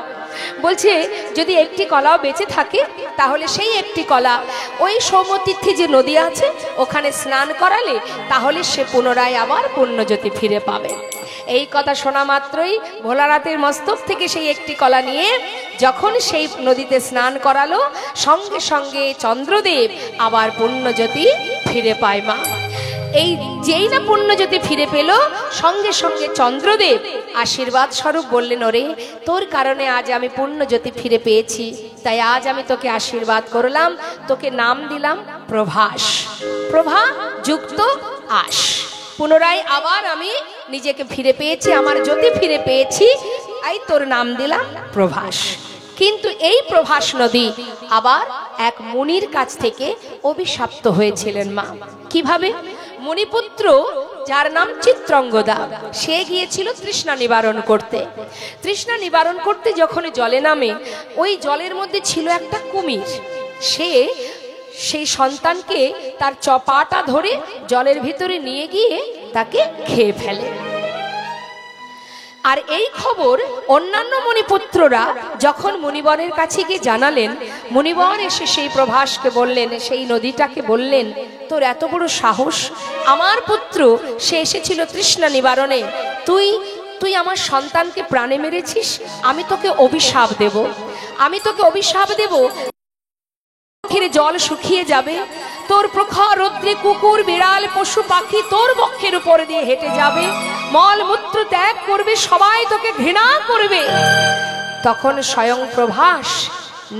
বলছে, যদি একটি কলাও বেঁচে থাকে তাহলে সেই একটি কলা ওই সৌমতীর্থে যে নদী আছে ওখানে স্নান করালে তাহলে সে পুনরায় আবার পুণ্যজ্যোতি ফিরে পাবে। এই কথা শোনা মাত্রই ভোলানাথের মস্তক থেকে সেই একটি কলা নিয়ে যখন সেই নদীতে স্নান করালো, সঙ্গে সঙ্গে চন্দ্রদেব আবার পুণ্যজ্যোতি ফিরে পায় মা। এই যেই না পুণ্যজ্যোতি ফিরে পেল, সঙ্গে সঙ্গে চন্দ্রদেব আশীর্বাদ স্বরূপ বললেন, ওরে তোর কারণে আজ আমি পুণ্যজ্যোতি ফিরে পেয়েছি, তাই আজ আমি তোকে আশীর্বাদ করলাম, তোকে নাম দিলাম প্রভাস, প্রভা যুক্ত আস। পুনরায় আবার আমি নিজেকে ফিরে পেয়েছি, আমার জ্যোতি ফিরে পেয়েছি, তাই তোর নাম দিলাম প্রভাস। কিন্তু এই প্রভাস নদী আবার এক মুনির কাছ থেকে অভিশপ্ত হয়েছিলেন মা। কিভাবে? মুনিপুত্র যার নাম চিত্রঙ্গদা, সে গিয়েছিল তৃষ্ণা নিবারণ করতে। তৃষ্ণা নিবারণ করতে যখন জলে নামে, ওই জলের মধ্যে ছিল একটা কুমির। সে সেই সন্তানকে তার চপাটা ধরে জলের ভিতরে নিয়ে গিয়ে তাকে খেয়ে ফেলে। আর এই খবর অন্যান্য মুনিপুত্ররা যখন মুনিবরের কাছে গিয়ে জানালেন, মুনিবর এসে সেই প্রভাসকে বললেন, সেই নদীটাকে বললেন, তোর এত বড় সাহস, আমার পুত্র সে এসেছিল তৃষ্ণা নিবারণে, তুই আমার সন্তানকে প্রাণে মেরেছিস, আমি তোকে অভিশাপ দেব, আমি তোকে অভিশাপ দেব, জল শুকিয়ে যাবে, তোর প্রখর রৌদ্রে কুকুর বিড়াল পশু পাখি তোর বক্ষের উপর দিয়ে হেঁটে যাবে, মল মূত্র ত্যাগ করবে, সবাই তোকে ঘৃণা করবে। তখন স্বয়ং প্রভাস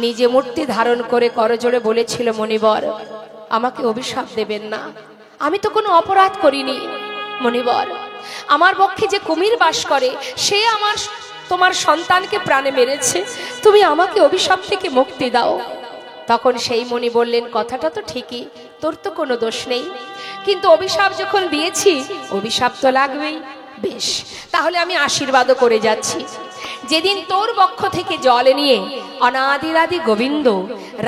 নিজে মূর্তি ধারণ করে করজোড়ে বলেছিল, মুনিবর আমাকে অভিশাপ দেবেন না, আমি তো কোনো অপরাধ করিনি। মুনিবর, আমার বক্ষে যে কুমির বাস করে সে তোমার সন্তানকে প্রাণে মেরেছে, তুমি আমাকে অভিশাপ থেকে মুক্তি দাও। তখন সেই মুনি বললেন, কথাটা তো ঠিকই, তোর তো কোনো দোষ নেই, কিন্তু অভিশাপ যখন দিয়েছি অভিশাপ তো লাগবেই। বেশ, তাহলে আমি আশীর্বাদও করে যাচ্ছি, যেদিন তোর বক্ষ থেকে জল নিয়ে অনাদিরাদি গোবিন্দ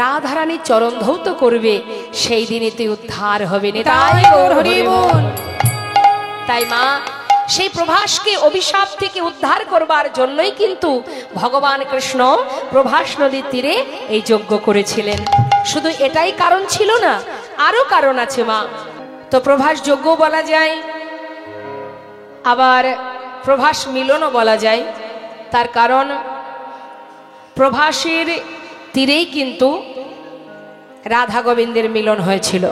রাধারানীর চরণ ধৌত করবে, সেই দিনে তুই উদ্ধার হবে। তাই মা সেই প্রভাসকে অভিশাপ থেকে উদ্ধার করবার জন্যই কিন্তু ভগবান কৃষ্ণ প্রভাস নদীর তীরে এই যজ্ঞ করেছিলেন। শুধু এটাই কারণ ছিল না, আরো কারণ আছে মা। তো প্রভাস যজ্ঞ বলা যায়, আবার প্রভাস মিলনও বলা যায়। তার কারণ প্রভাসের তীরেই কিন্তু রাধা গোবিন্দের মিলন হয়েছিল।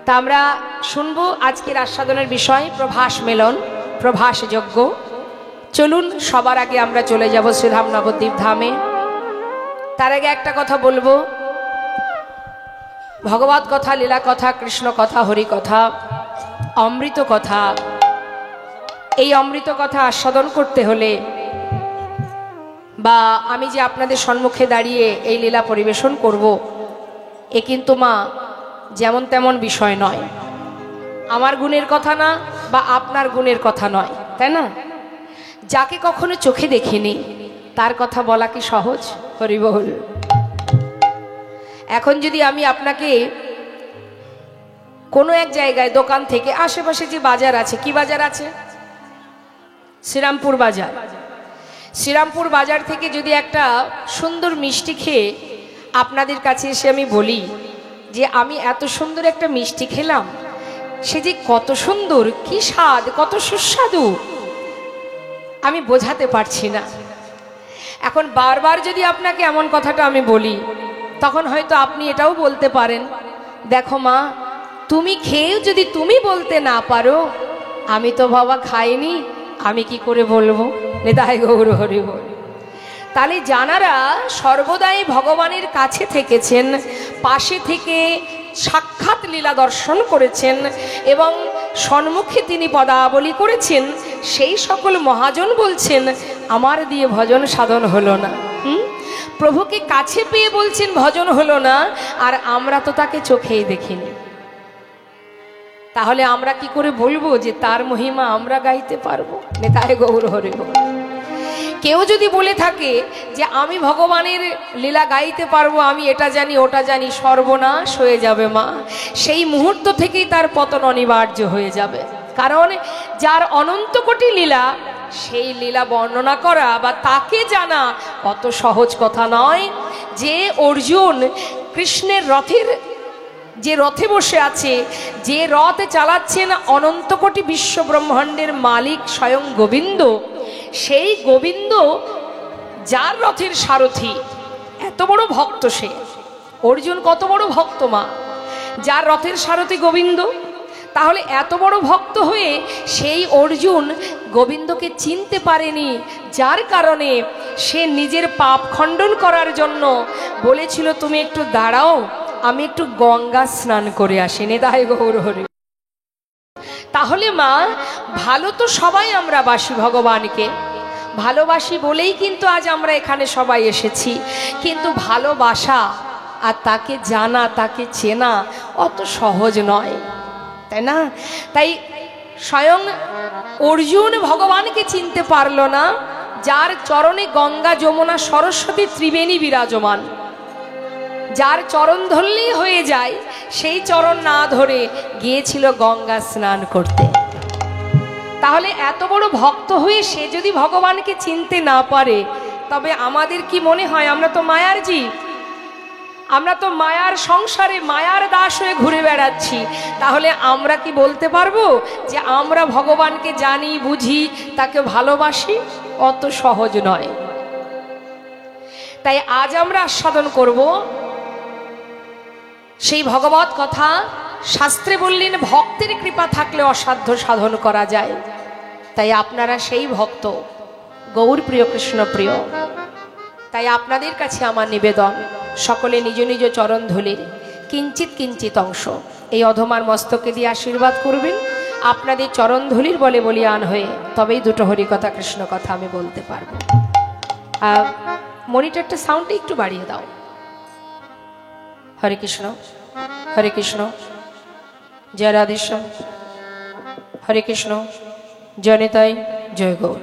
তা আমরা শুনবো আজকের আস্বাদনের বিষয় প্রভাস মিলন, প্রভাস যজ্ঞ। চলুন সবার আগে আমরা চলে যাব শ্রীধাম নবদ্বীপ ধামে। তার আগে একটা কথা বলবো, ভগবত কথা, লীলা কথা, কৃষ্ণ কথা, হরি কথা, অমৃত কথা, এই অমৃত কথা আস্বাদন করতে হলে, বা আমি যে আপনাদের সম্মুখে দাঁড়িয়ে এই লীলা পরিবেশন করব, এ কিন্তু মা যেমন তেমন বিষয় নয়, আমার গুণের কথা না, বা আপনার গুণের কথা নয়, তাই না? যাকে কখনো চোখে দেখিনি তার কথা বলা কি সহজ? হরিবল। এখন যদি আমি আপনাকে কোনো এক জায়গায় দোকান থেকে, আশেপাশে যে বাজার আছে, কি বাজার আছে? শ্রীরামপুর বাজার। শ্রীরামপুর বাজার থেকে যদি একটা সুন্দর মিষ্টি খেয়ে আপনাদের কাছে এসে আমি বলি যে আমি এত সুন্দর একটা মিষ্টি খেলাম, সে যে কত সুন্দর, কি স্বাদ, কত সুস্বাদু, আমি বোঝাতে পারছি না। এখন বারবার যদি আপনাকে এমন কথাটা আমি বলি, তখন হয়তো আপনি এটাও বলতে পারেন, দেখো মা, তুমি খেয়েও যদি তুমি বলতে না পারো, আমি তো বাবা খাইনি, আমি কি করে বলবো? নিতাই গৌর হরি বল। তাহলে যানারা সর্বদাই ভগবানের কাছে থেকেছেন, পাশে থেকে সাক্ষাৎ লীলা দর্শন করেছেন এবং সম্মুখে তিনি পদাবলী করেছেন, সেই সকল মহাজন বলছেন আমার দিয়ে ভজন সাধন হলো না। প্রভুকে কাছে পেয়ে বলছেন ভজন হলো না, আর আমরা তো তাকে চোখেই দেখিনি। তাহলে আমরা কি করে বলবো যে তার মহিমা আমরা গাইতে পারবো? নিতাই গৌর হরি বল। কেউ যদি বলে থাকে যে আমি ভগবানের লীলা গাইতে পারবো, আমি এটা জানি ওটা জানি, সর্বনাশ হয়ে যাবে মা। সেই মুহূর্ত থেকেই তার পতন অনিবার্য হয়ে যাবে। কারণ যার অনন্ত কোটি লীলা, সেই লীলা বর্ণনা করা বা তাকে জানা অত সহজ কথা নয়। যে অর্জুন কৃষ্ণের রথের, যে রথে বসে আছে, যে রথ চালাচ্ছেন অনন্ত কোটি বিশ্ব ব্রহ্মাণ্ডের মালিক স্বয়ং গোবিন্দ, সেই গোবিন্দ যার রথের সারথি, এত বড় ভক্ত সে। অর্জুন কত বড় ভক্ত মা, যার রথের সারথি গোবিন্দ। তাহলে এত বড় ভক্ত হয়ে সেই অর্জুন গোবিন্দকে চিনতে পারেনি, যার কারণে সে নিজের পাপ খণ্ডন করার জন্য বলেছিল তুমি একটু দাঁড়াও, আমি একটু গঙ্গা স্নান করে আসি। নিতাই গৌর হরি। তাহলে মা, ভালো তো সবাই আমরা বাসি, ভগবানকে ভালোবাসি বলেই কিন্তু আজ আমরা এখানে সবাই এসেছি। কিন্তু ভালোবাসা আর তাকে জানা, তাকে চেনা অত সহজ নয়, তাই না? তাই স্বয়ং অর্জুন ভগবানকে চিনতে পারল না, যার চরণে গঙ্গা যমুনা সরস্বতী ত্রিবেণী বিরাজমান, যার চরণ ধরলেই হয়ে যায়, সেই চরণ না ধরে গিয়েছিল গঙ্গা স্নান করতে। তাহলে এত বড় ভক্ত হয়ে সে যদি ভগবানকে চিনতে না পারে, তবে আমাদের কি মনে হয় আমরা তো মায়ার জীব, আমরা তো মায়ার সংসারে মায়ার দাস হয়ে ঘুরে বেড়াচ্ছি। তাহলে আমরা কি বলতে পারবো যে আমরা ভগবানকে জানি, বুঝি, তাকে ভালোবাসি? অত সহজ নয়। তাই আজ আমরা আস্বাদন করব সেই ভগবত কথা। শাস্ত্রে বললেন ভক্তের কৃপা থাকলে অসাধ্য সাধন করা যায়। তাই আপনারা সেই ভক্ত, গৌর প্রিয়, কৃষ্ণ প্রিয়। তাই আপনাদের কাছে আমার নিবেদন, সকলে নিজ নিজ চরণ ধুলির কিঞ্চিত কিঞ্চিত অংশ এই অধমার মস্তকে দিয়ে আশীর্বাদ করবেন। আপনাদের চরণ ধুলির বলে বলিয়ান হয়ে তবেই দুটো হরিকথা কৃষ্ণ কথা আমি বলতে পারবো। মনিটরটা সাউন্ডটা একটু বাড়িয়ে দাও। হরে কৃষ্ণ, হরে কৃষ্ণ, জয় রাধেশ্যাম, হরে কৃষ্ণ, জয় নিতাই, জয় গৌর,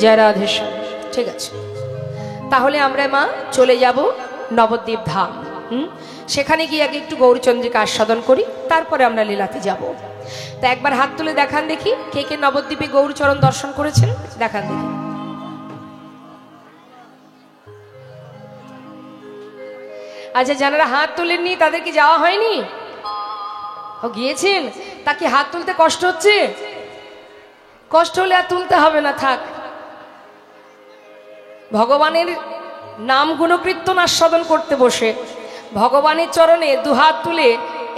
জয় রাধেশ্যাম। ঠিক আছে, তাহলে আমরা মা চলে যাব নবদ্বীপ ধাম। সেখানে গিয়ে আগে একটু গৌরচন্দ্রিকা আস্বাদন করি, তারপরে আমরা লীলাতে যাব। তা একবার হাত তুলে দেখান দেখি কে কে নবদ্বীপে গৌরচরণ দর্শন করেছেন, দেখান দেখি। আচ্ছা, যারা হাত তুলেননি তাদের কি যাওয়া হয়নি? ও গিয়েছেন, তা কি হাত তুলতে কষ্ট হচ্ছে? কষ্ট হলে আর তুলতে হবে না, থাক। ভগবানের নাম গুণকীর্তন আস্বাদন করতে বসে ভগবানের চরণে দুহাত তুলে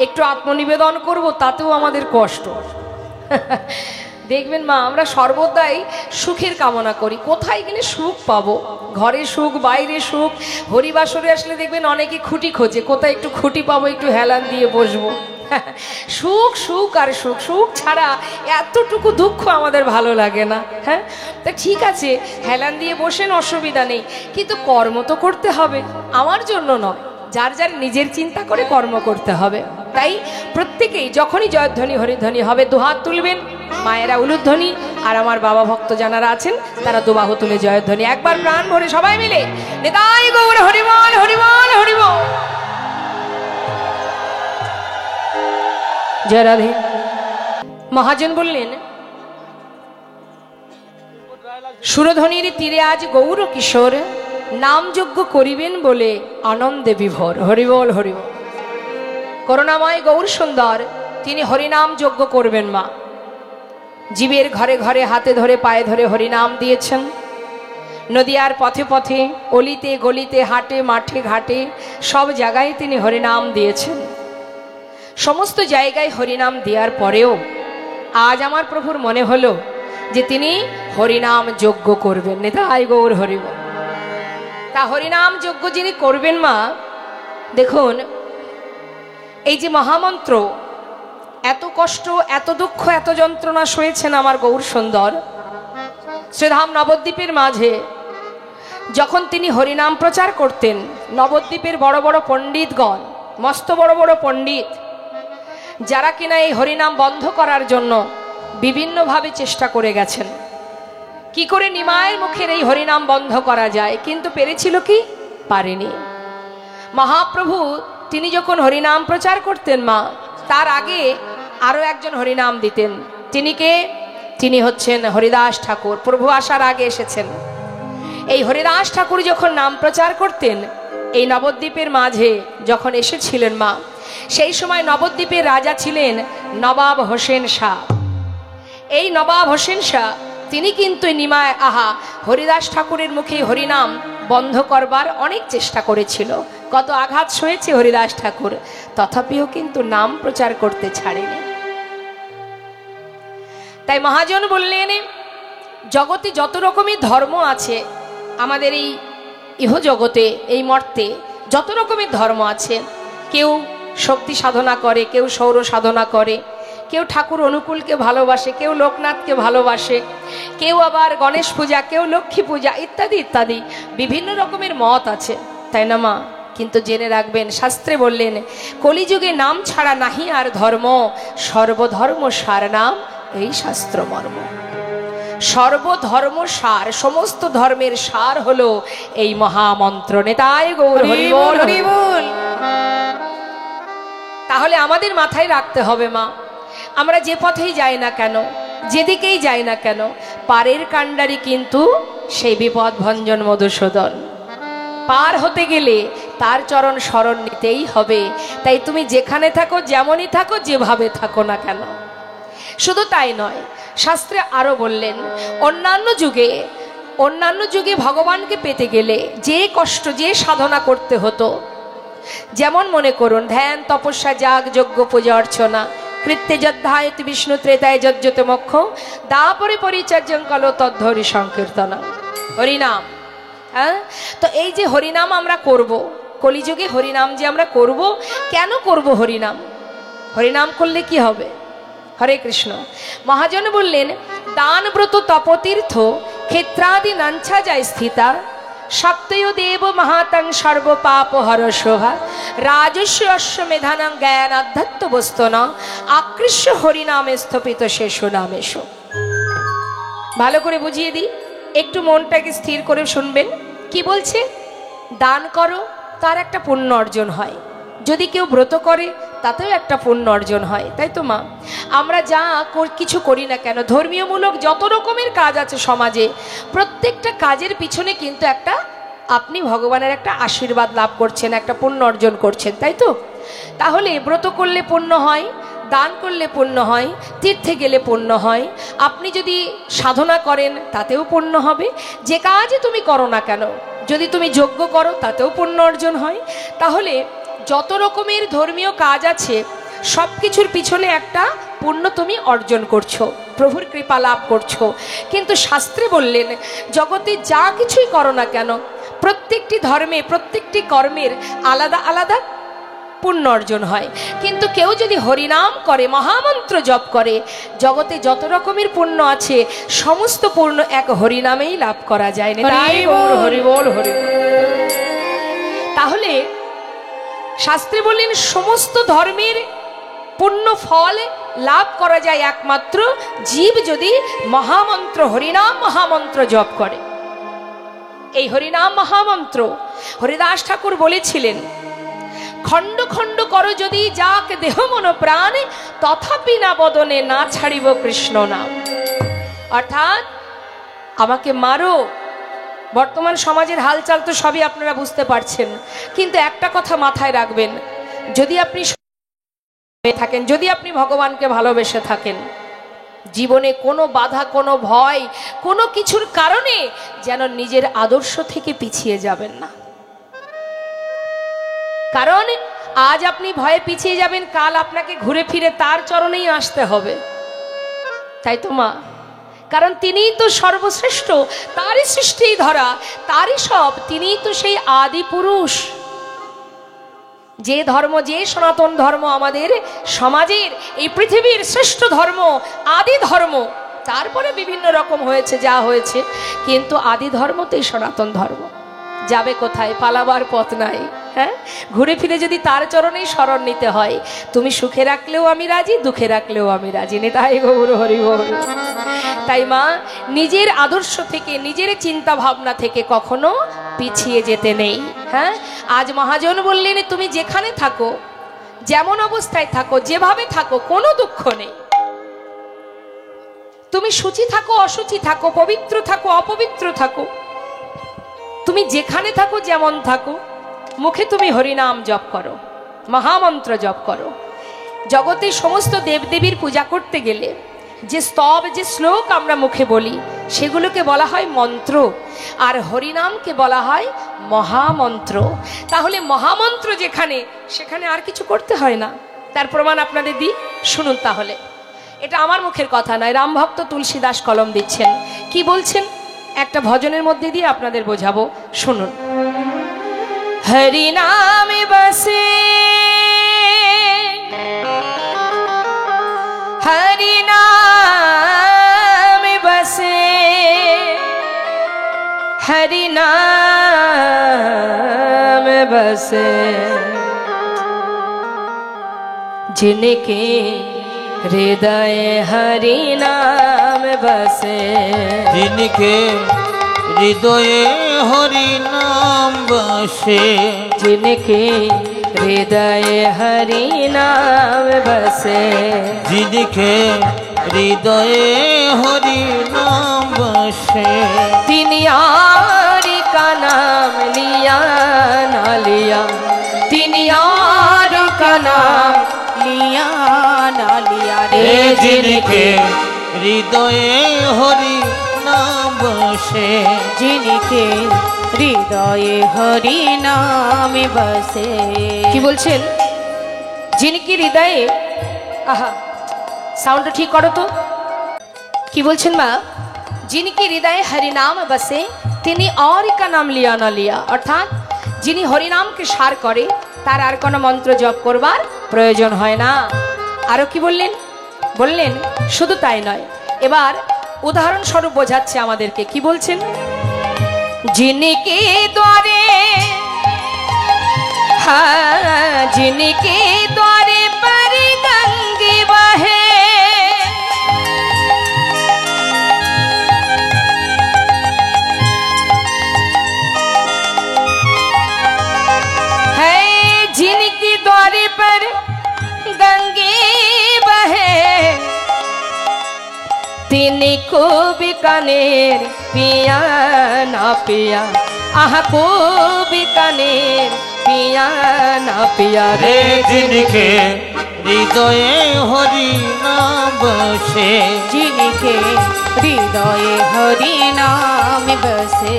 একটু আত্মনিবেদন করব, তাতেও আমাদের কষ্ট। দেখবেন মা, আমরা সর্বদাই সুখের কামনা করি, কোথায় গেলে সুখ পাবো, ঘরে সুখ, বাইরে সুখ। হরিবাসরে আসলে দেখবেন অনেকে খুঁটি খোঁজে, কোথায় একটু খুঁটি পাবো, একটু হেলান দিয়ে বসবো। সুখ সুখ আর সুখ, সুখ ছাড়া এতটুকু দুঃখ আমাদের ভালো লাগে না। হ্যাঁ, তা ঠিক আছে, হেলান দিয়ে বসেন, অসুবিধা নেই, কিন্তু কর্ম তো করতে হবে, আমার জন্য নয়, যার যার নিজের চিন্তা করে কর্ম করতে হবে। তাই প্রত্যেকেই যখনই জয়ধ্বনি হরিধ্বনি হবে দুহাত তুলবেন, মায়েরা উলুধ্বনি, আর আমার বাবা ভক্ত যারা আছেন তারা দুবাহু তুলে জয়ধ্বনি একবার প্রাণ ভরে সবাই মিলে নিতাই গৌর হরিবল হরিবল হরিবল। জয় রাধে। মহাজন বললেন, সুরধ্বনির তীরে আজ গৌর কিশোর নাম যজ্ঞ করিবেন বলে আনন্দে বিভোর। হরিবল হরিবল। করুণাময় গৌর সুন্দর তিনি হরিনাম যজ্ঞ করবেন মা। জীবের ঘরে ঘরে হাতে ধরে পায়ে ধরে হরিনাম দিয়েছেন। নদিয়ার পথে পথে, অলিতে গলিতে, হাটে মাঠে ঘাটে সব জায়গায় তিনি হরিনাম দিয়েছেন। সমস্ত জায়গায় হরিনাম দেওয়ার পরেও আজ আমার প্রভুর মনে হলো যে তিনি হরিনাম যজ্ঞ করবেন। নিতাই গৌর হরিবল। তা হরিনাম যজ্ঞ যিনি করবেন মা, দেখুন এই যে মহামন্ত্র, এত কষ্ট, এত দুঃখ, এত যন্ত্রণা সয়েছেন আমার গৌর সুন্দর শ্রীধাম নবদ্বীপের মাঝে। যখন তিনি হরিনাম প্রচার করতেন, নবদ্বীপের বড় বড় পণ্ডিতগণ, মস্ত বড় বড় পণ্ডিত, যারা কিনা এই হরিনাম বন্ধ করার জন্য বিভিন্নভাবে চেষ্টা করে গেছেন, কি করে নিমায়ের মুখের এই হরিনাম বন্ধ করা যায়, কিন্তু পেরেছিল কি? পারেনি। মহাপ্রভু তিনি যখন হরিনাম প্রচার করতেন মা, তার আগে আরো একজন হরিনাম দিতেন। তিনি কে? তিনি হচ্ছেন হরিদাস ঠাকুর। প্রভু আসার আগে এসেছেন। এই হরিদাস ঠাকুর যখন নাম প্রচার করতেন এই নবদ্বীপের মাঝে যখন এসেছিলেন মা, সেই সময় নবদ্বীপের রাজা ছিলেন নবাব হোসেন শাহ। এই নবাব হোসেন শাহ তিনি কিন্তু নিমায় আহা হরিদাস ঠাকুরের মুখে হরিনাম বন্ধ করবার অনেক চেষ্টা করেছিল। কত আঘাত সয়েছে হরিদাস ঠাকুর, তথাপিও কিন্তু নাম প্রচার করতে ছাড়েনি। তাই মহাজন বললেন, জগতে যত রকমের ধর্ম আছে, আমাদের এই ইহ জগতে, এই মর্তে যত রকমের ধর্ম আছে, কেউ শক্তি সাধনা করে, কেউ সৌর সাধনা করে, কেউ ঠাকুর অনুকূলকে ভালোবাসে, কেউ লোকনাথকে ভালোবাসে, কেউ আবার গণেশ পূজা, কেউ লক্ষ্মী পূজা ইত্যাদি ইত্যাদি বিভিন্ন রকমের মত আছে, তাই না মা? কিন্তু জেনে রাখবেন, শাস্ত্রে বললেন কলিযুগে নাম ছাড়া নাহি আর ধর্ম, সর্বধর্ম সার নাম এই শাস্ত্র মর্ম। সর্বধর্ম সার, সমস্ত ধর্মের সার হলো এই মহামন্ত্র। নিতাই গৌর হরিবল হরিবল। তাহলে আমাদের মাথায় রাখতে হবে মা, আমরা যে পথেই যাই না কেন, যেদিকেই যাই না কেন, পারের কাণ্ডারি কিন্তু সেই বিপদ ভঞ্জন মধুসূদন। পার হতে গেলে তার চরণ শরণ নিতেই হবে। তাই তুমি যেখানে থাকো, যেমনই থাকো, যেভাবে থাকো না কেন। শুধু তাই নয়, শাস্ত্রে আরো বললেন, অন্যান্য যুগে ভগবানকে পেতে গেলে যে কষ্ট, যে সাধনা করতে হতো, যেমন মনে করুন ধ্যান, তপস্যা, যাগ, যজ্ঞ, পূজা অর্চনা, কৃত্যে যদ্ধায়ত বিষ্ণু, ত্রেতায় যজ্জত মোক্ষ, দাপরে পরিচর্যং কলো তদ্ধরি সংকীর্তন। হরিনাম, হ্যাঁ, তো এই যে হরিনাম আমরা করব, কলিযুগে হরিনাম যে আমরা করব, কেন করব হরিনাম? হরিনাম করলে কি হবে? হরে কৃষ্ণ। মহাজন বললেন, দান ব্রত তপতীর্থ ক্ষেত্রাদি নাঞ্ছা যায় স্থিতা, সত্যয় দেব মহাতং সর্ব পাপ হর শোভা রাজস্ব অশ্বমেধানং জ্ঞান আধ্যাত্ম বস্তন আকৃষ্য হরিনামে স্থপিত শেষ নামেশ। ভালো করে বুঝিয়ে দিই, একটু মনটাকে স্থির করে শুনবেন। কি বলছে? দান করো, তার একটা পুণ্য অর্জন হয়। যদি কেউ ব্রত করে তাতেও একটা পুণ্য অর্জন হয়, তাই তো মা? আমরা যা কিছু করি না কেন, ধর্মীয়মূলক যত রকমের কাজ আছে সমাজে, প্রত্যেকটা কাজের পিছনে কিন্তু একটা আপনি ভগবানের একটা আশীর্বাদ লাভ করছেন, একটা পুণ্য অর্জন করছেন, তাই তো? তাহলে ব্রত করলে পুণ্য হয়, দান করলে পুণ্য হয়, তীর্থে গেলে পুণ্য হয়, আপনি যদি সাধনা করেন তাতেও পুণ্য হবে। যে কাজে তুমি করো না কেন, যদি তুমি যজ্ঞ করো তাতেও পুণ্য অর্জন হয়। তাহলে যত রকমের ধর্মীয় কাজ আছে সব কিছুর পিছনে একটা পুণ্য তুমি অর্জন করছো, প্রভুর কৃপা লাভ করছো। কিন্তু শাস্ত্রে বললেন জগতে যা কিছুই করো না কেন, প্রত্যেকটি ধর্মে প্রত্যেকটি কর্মের আলাদা আলাদা পুণ্য অর্জন হয়। কিন্তু কেউ যদি হরিনাম করে, মহামন্ত্র জপ করে, জগতে যত রকমের পুণ্য আছে সমস্ত পুণ্য এক হরিনামেই লাভ করা যায় না। হরি বল হরি। তাহলে শাস্ত্রে বললেন সমস্ত ধর্মের পুণ্য ফল লাভ করা যায় একমাত্র জীব যদি মহামন্ত্র হরিনাম মহামন্ত্র জপ করে। এই হরিনাম মহামন্ত্র হরিদাস ঠাকুর বলেছিলেন, খণ্ড খণ্ড করো যদি যাক দেহ মন প্রাণ, তথাপি না বদনে না ছাড়িব কৃষ্ণ নাম। অর্থাৎ আমাকে মারো, বর্তমান সমাজের হালচাল তো সবই আপনারা বুঝতে পারছেন, কিন্তু একটা কথা মাথায় রাখবেন, যদি আপনি থাকেন, যদি আপনি ভগবানকে ভালোবেসে থাকেন, জীবনে কোনো বাধা, কোনো ভয়, কোনো কিছুর কারণে যেন নিজের আদর্শ থেকে পিছিয়ে যাবেন না। কারণ আজ আপনি ভয়ে পিছিয়ে যাবেন, কাল আপনাকে ঘুরে ফিরে তার চরণেই আসতে হবে, তাই তো মা? কারণ তিনিই তো সর্বশ্রেষ্ঠ, তারই সৃষ্টি ধরা, তারই সব, তিনিই তো সেই আদি পুরুষ। যে ধর্ম, যে সনাতন ধর্ম আমাদের সমাজের এই পৃথিবীর শ্রেষ্ঠ ধর্ম, আদি ধর্ম, তারপরে বিভিন্ন রকম হয়েছে যা হয়েছে, কিন্তু আদি ধর্ম তো এই সনাতন ধর্ম। যাবে কোথায়? পালাবার পথ নাই। হ্যাঁ, ঘুরে ফিরে যদি তার চরণেই শরণ নিতে হয়, তুমি সুখে রাখলেও আমি রাজি, দুঃখে রাখলেও আমি রাজি। নিতাই গৌর হরি বল। তাই মা, নিজের আদর্শ থেকে, নিজের চিন্তা ভাবনা থেকে কখনো পিছিয়ে যেতে নেই। হ্যাঁ, আজ মহাজন বললেন তুমি যেখানে থাকো, যেমন অবস্থায় থাকো, যেভাবে থাকো, কোনো দুঃখ নেই। তুমি শুচি থাকো, অশুচি থাকো, পবিত্র থাকো, অপবিত্র থাকো, তুমি যেখানে থাকো, যেমন থাকো, মুখে তুমি হরিনাম জপ করো, মহামন্ত্র জপ করো। জগতে সমস্ত দেবদেবীর পূজা করতে গেলে যে স্তব, যে শ্লোক আমরা মুখে বলি, সেগুলোকে বলা হয় মন্ত্র, আর হরিনামকে বলা হয় মহামন্ত্র। তাহলে মহামন্ত্র যেখানে, সেখানে আর কিছু করতে হয় না। তার প্রমাণ আপনাদের দিই, শুনুন তাহলে। এটা আমার মুখের কথা নয়, রামভক্ত তুলসীদাস কলম দিচ্ছেন। কি বলছেন? একটা ভজনের মধ্যে দিয়ে আপনাদের বোঝাবো, শুনুন। হরি নামে বসে, হরি নামে বসে, হরি নামে বসে, जिनके हृदय हरि नाम बसे, जिनके हृदय हरि नाम बसे, जिनके हृदय हरि नाम बसे, जिनके हृदय हरि नाम बसे, तिन यार का नाम लिया ना लिया, तिन यार का नाम लिया ना लिया रे, जिनके हृदय हरि नाम बसे, जिनके हृदय हरि नाम बसे। কি বলছেন? जिनके हृदय, আহা সাউন্ড ঠিক করো তো। কি বলছেন মা? जिनके हृदय हरि नाम बसे, তিনি और का नाम लिया ना लिया, অর্থাৎ যিনি হরিনামকে সার করে তার আর কোনো মন্ত্র জপ করবার প্রয়োজন হয় না। আরো কি বললেন? বললেন শুধু তাই নয়, এবার উদাহরণস্বরূপ বোঝাচ্ছে আমাদেরকে। কি বলছেন? जिनके द्वारे, हाँ जिनके द्वारे पर गंगे बहे, जिनकी द्वारे पर गंगे बहे, तिन्हीं को बीकानेर पिया ना पिया, आह को बीकानेर पिया ना पिया रे। जिनके हृदये हरि नाम बसे, जिनके हृदये हरि नाम बसे।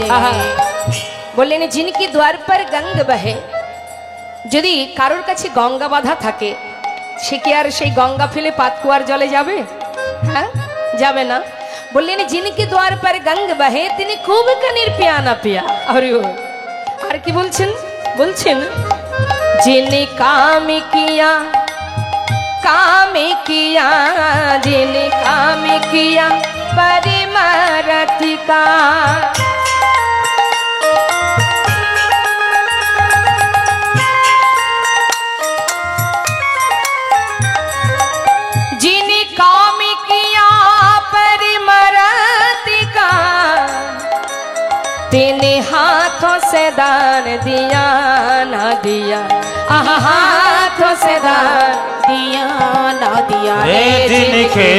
বললেন जिनकी द्वार पर गंग बहे, যদি কারোর কাছে গঙ্গা বাঁধা থাকে সে কি আর সেই গঙ্গা ফেলে পাতকুয়ার জলে যাবে? হ্যাঁ যাবে না। বললেন जिनके द्वार पर गंग बहे, তিনি খুব কানের পিয়া না পিয়া। আর কি বলছেন? বলছেন जिने काम किया, काम किया, जिने काम किया परिमरत का, तेने हाथों से दान दिया ना दिया, आहा हाथों से दान दिया ना दिया रे। जिनके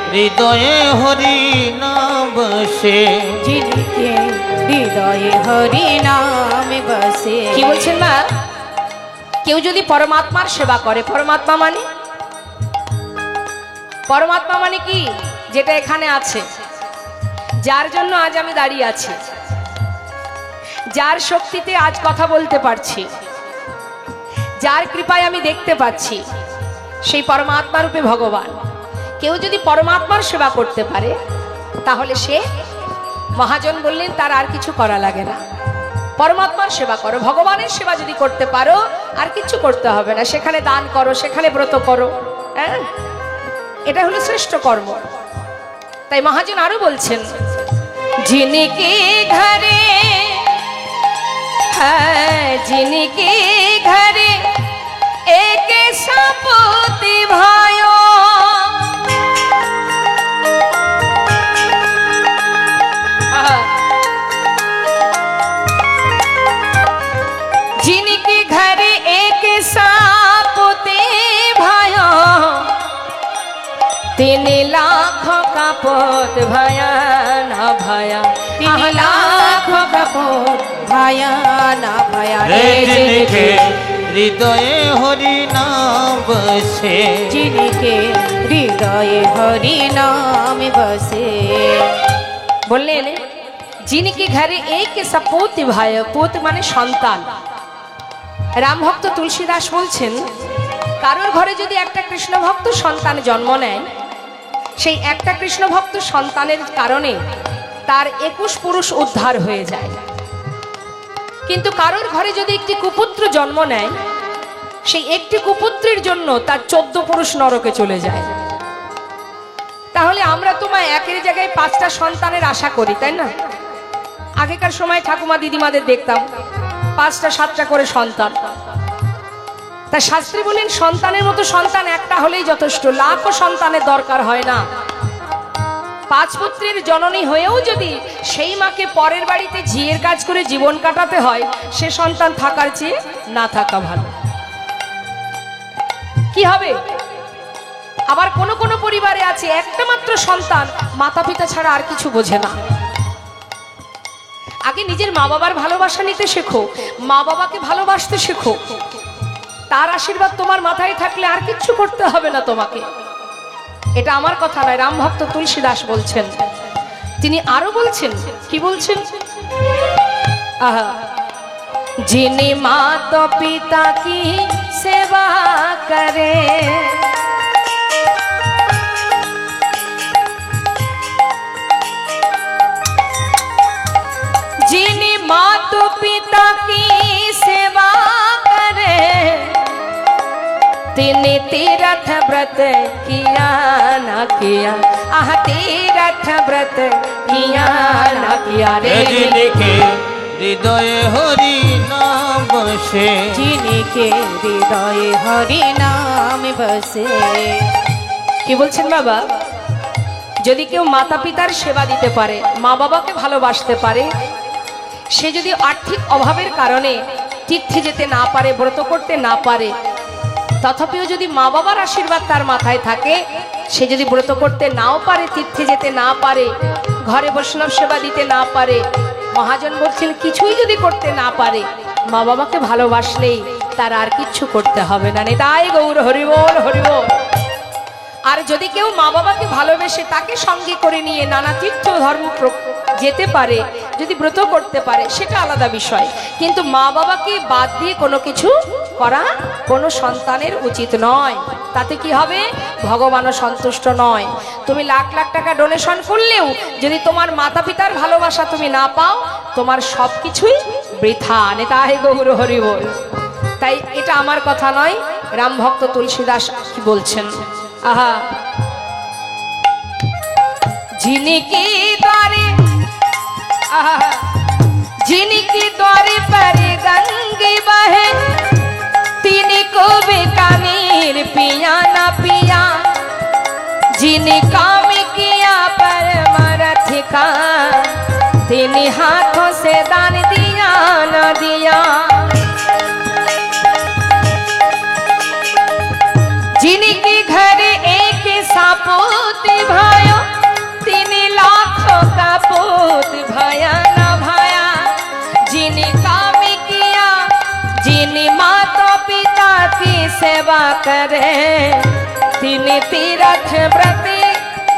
हृदये हरि नाम बसे, जिनके हृदये हरि नाम बसे। কি বলছেন মা? কেউ যদি পরমাত্মার সেবা করে, পরমাত্মা মানে, পরমাত্মা মানে কি? যেটা এখানে আছে, যার জন্য আজ আমি দাঁড়িয়ে আছি, যার শক্তিতে আজ কথা বলতে পারছি, যার কৃপায় আমি দেখতে পাচ্ছি, সেই পরমাত্মা রূপে ভগবান। কেউ যদি পরমাত্মার সেবা করতে পারে তাহলে সে মহাজন বললেন তার আর কিছু করা লাগে না। পরমাত্মার সেবা করো, ভগবানের সেবা যদি করতে পারো আর কিছু করতে হবে না। সেখানে দান করো, সেখানে ব্রত করো, হ্যাঁ এটা হলো শ্রেষ্ঠ কর্ম। তাই মহাজন আরো বলছেন जिनके घरे, जिनके घरे एक सपूती भायो, जिनके घरे एक सपूती भायो, 3 लाखों का पोत भया ना भया, 3 लाखों का पोत भया ना भया रे। जिनके हृदये हरि नाम बसे, जिनके हृदये हरि नाम बसे। বললেন जिनके घरे एक सपूत भाय, পুত মানে সন্তান। রাম ভক্ত তুলসীদাস বলছেন কারোর ঘরে যদি একটা কৃষ্ণ ভক্ত সন্তান জন্ম নেয়, সেই একটা কৃষ্ণ ভক্ত সন্তানের কারণে তার 21 পুরুষ উদ্ধার হয়ে যায়। কিন্তু কারোর ঘরে যদি একটি কুপুত্র জন্ম নেয়, সেই একটি কুপুত্রের জন্য তার 14 পুরুষ নরকে চলে যায়। তাহলে আমরা তোমায় একের জায়গায় 5টা সন্তানের আশা করি, তাই না? আগেকার সময় ঠাকুমা দিদিমাদের দেখতাম 5টা 7টা করে সন্তান। তা শাস্ত্রী বলেন সন্তানের মতো সন্তান একটা হলেই যথেষ্ট, লাখো সন্তানের দরকার হয় না। 5 পুত্রের জননী হয়েও যদি সেই মাকে পরের বাড়িতে ঝিয়ের কাজ করে জীবন কাটাতে হয়, সে সন্তান থাকার চেয়ে না থাকা ভালো। কি হবে? আবার কোন কোন পরিবারে আছে একটা মাত্র সন্তান, মাতা পিতা ছাড়া আর কিছু বোঝে না। আগে নিজের মা বাবার ভালোবাসা নিতে শেখো, মা বাবাকে ভালোবাসতে শেখো। তার আশীর্বাদ তোমার মাথায় থাকলে আর কিচ্ছু করতে হবে না তোমাকে। এটা আমার কথা নয়, রাম ভক্ত তুলসীদাস বলছেন। তিনি আরো বলছেন, কি বলছেন? আহা, যিনি মাতা পিতা কি সেবা করে, যিনি মাতা পিতা কি সেবা করে, তিনি तीर्थ व्रत व्रत किया ना किया, आह तीरथ व्रत किया ना किया रे। जिनके हृदये हरि नाम बसे, जिनके हृदये हरि नाम बसे। কি বলছেন বাবা? যদি কেউ মাতা পিতার সেবা দিতে পারে, মা বাবাকে ভালোবাসতে পারে, সে যদি আর্থিক অভাবের কারণে তীর্থে যেতে না পারে, ব্রত করতে না পারে, তথাপিও যদি মা বাবার আশীর্বাদ তার মাথায় থাকে, সে যদি ব্রত করতে নাও পারে, তীর্থে যেতে না পারে, ঘরে বৈষ্ণব সেবা দিতে না পারে, মহাজন বলছেন কিছুই যদি করতে না পারে, মা বাবাকে ভালোবাসলেই তার আর কিচ্ছু করতে হবে না। তাই গৌর হরিবোল হরিবোল। আর যদি কেউ মা বাবাকে ভালোবেসে তাকে সঙ্গে করে নিয়ে নানা তীর্থ ধর্ম যেতে পারে, যদি ব্রত করতে পারে, সেটা আলাদা বিষয়। কিন্তু মা বাবাকে বাদ দিয়ে কোনো কিছু করা কোনো সন্তানের উচিত নয়। তাতে কি হবে? ভগবানও সন্তুষ্ট নয়। তুমি লাখ লাখ টাকা ডোনেশন করলেও যদি তোমার মাতা পিতার ভালোবাসা তুমি না পাও, তোমার সব কিছুই বৃথা। নেতাহে গৌর হরি বল। তাই এটা আমার কথা নয়, রাম ভক্ত তুলসীদাস কি বলছেন। आहा जिनके द्वारे, आहा जिनके द्वारे पर गंगे बहे, तिनको बीकानेर पिया ना पिया, जिन काम किया परमरथ का, तिन हाथों से दान दिया ना दिया। जिनके घर एक सापूत भाया, तीन लाखों का पूत भाया ना भाया, जिन काम किया, जिन माता पिता की सेवा करे, तीन तीरथ व्रत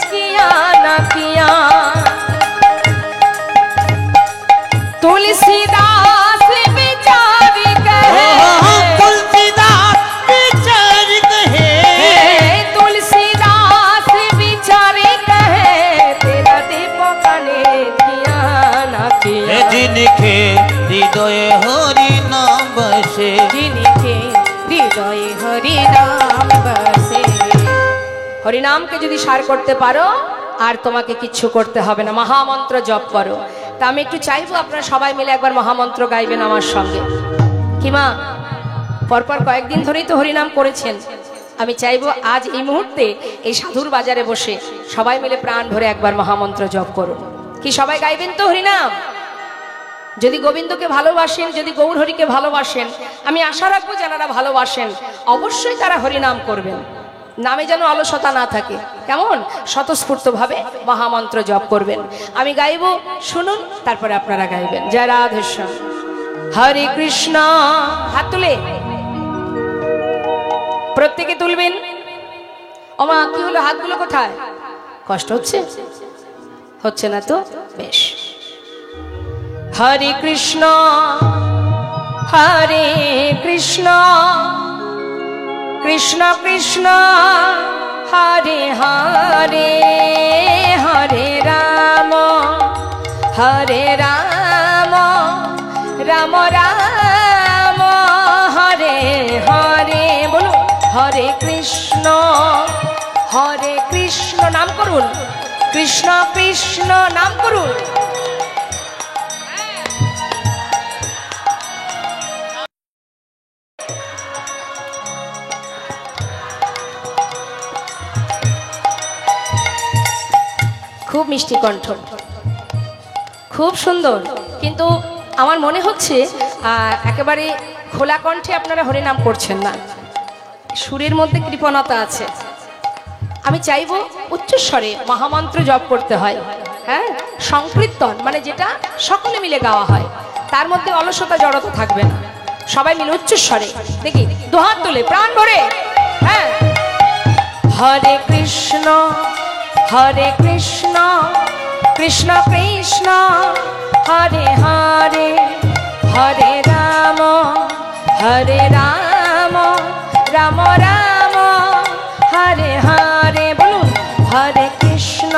किया ना किया। तुलसीदास विचार कहे, जिनके हृदये हरि नाम बसे, जिनके हृदये हरि नाम बसे। হরিনামকে যদি সার করতে পারো আর তোমাকে কিচ্ছু করতে হবে না, মহামন্ত্র জপ করো। তা আমি একটু চাইবো আপনারা সবাই মিলে একবার মহামন্ত্র গাইবেন আমার সঙ্গে। কি মা, পরপর কয়েকদিন ধরেই তো হরিনাম করেছেন, আমি চাইবো আজ এই মুহূর্তে এই সাধুর বাজারে বসে সবাই মিলে প্রাণ ভরে একবার মহামন্ত্র জপ করুন। কি সবাই গাইবেন তো হরিনাম? যদি গোবিন্দকে ভালোবাসেন, যদি গৌর হরিকে ভালোবাসেন, আমি আশা রাখবো যারা ভালোবাসেন অবশ্যই তারা হরিনাম করবেন। নামে যেন অলসতা না থাকে, কেমন স্বতঃস্ফূর্ত ভাবে মহামন্ত্র জপ করবেন। আমি গাইবো, শুনুন, তারপরে আপনারা গাইবেন। জয় রাধেশ্যাম। হরে কৃষ্ণ, হাত তুলে প্রত্যেকে তুলবেন। ওমা কি হলো, হাতগুলো কোথায়? কষ্ট হচ্ছে? হচ্ছে না তো, বেশ। হরে কৃষ্ণ হরে কৃষ্ণ, কৃষ্ণ কৃষ্ণ হরে হরে, হরে রাম হরে রাম, রাম রাম হরে হরে। বলুন হরে কৃষ্ণ নাম করুন, কৃষ্ণ কৃষ্ণ নাম করুন। খুব মিষ্টি কণ্ঠ, খুব সুন্দর, কিন্তু আমার মনে হচ্ছে একেবারে খোলা কণ্ঠে আপনারা হরিনাম করছেন না, সুরের মধ্যে কৃপণতা আছে। আমি চাইবো উচ্চস্বরে মহামন্ত্র জপ করতে হয়, হ্যাঁ, সংকীর্তন মানে যেটা সকলে মিলে গাওয়া হয়, তার মধ্যে অলসতা জড়তা থাকবে না। সবাই মিলে উচ্চস্বরে দেখি, দুহাত তুলে প্রাণ ভরে, হ্যাঁ। হরে কৃষ্ণ কৃষ্ণ কৃষ্ণ হরে হরে, হরে রাম রাম রাম হরে হরে। বলুন হরে কৃষ্ণ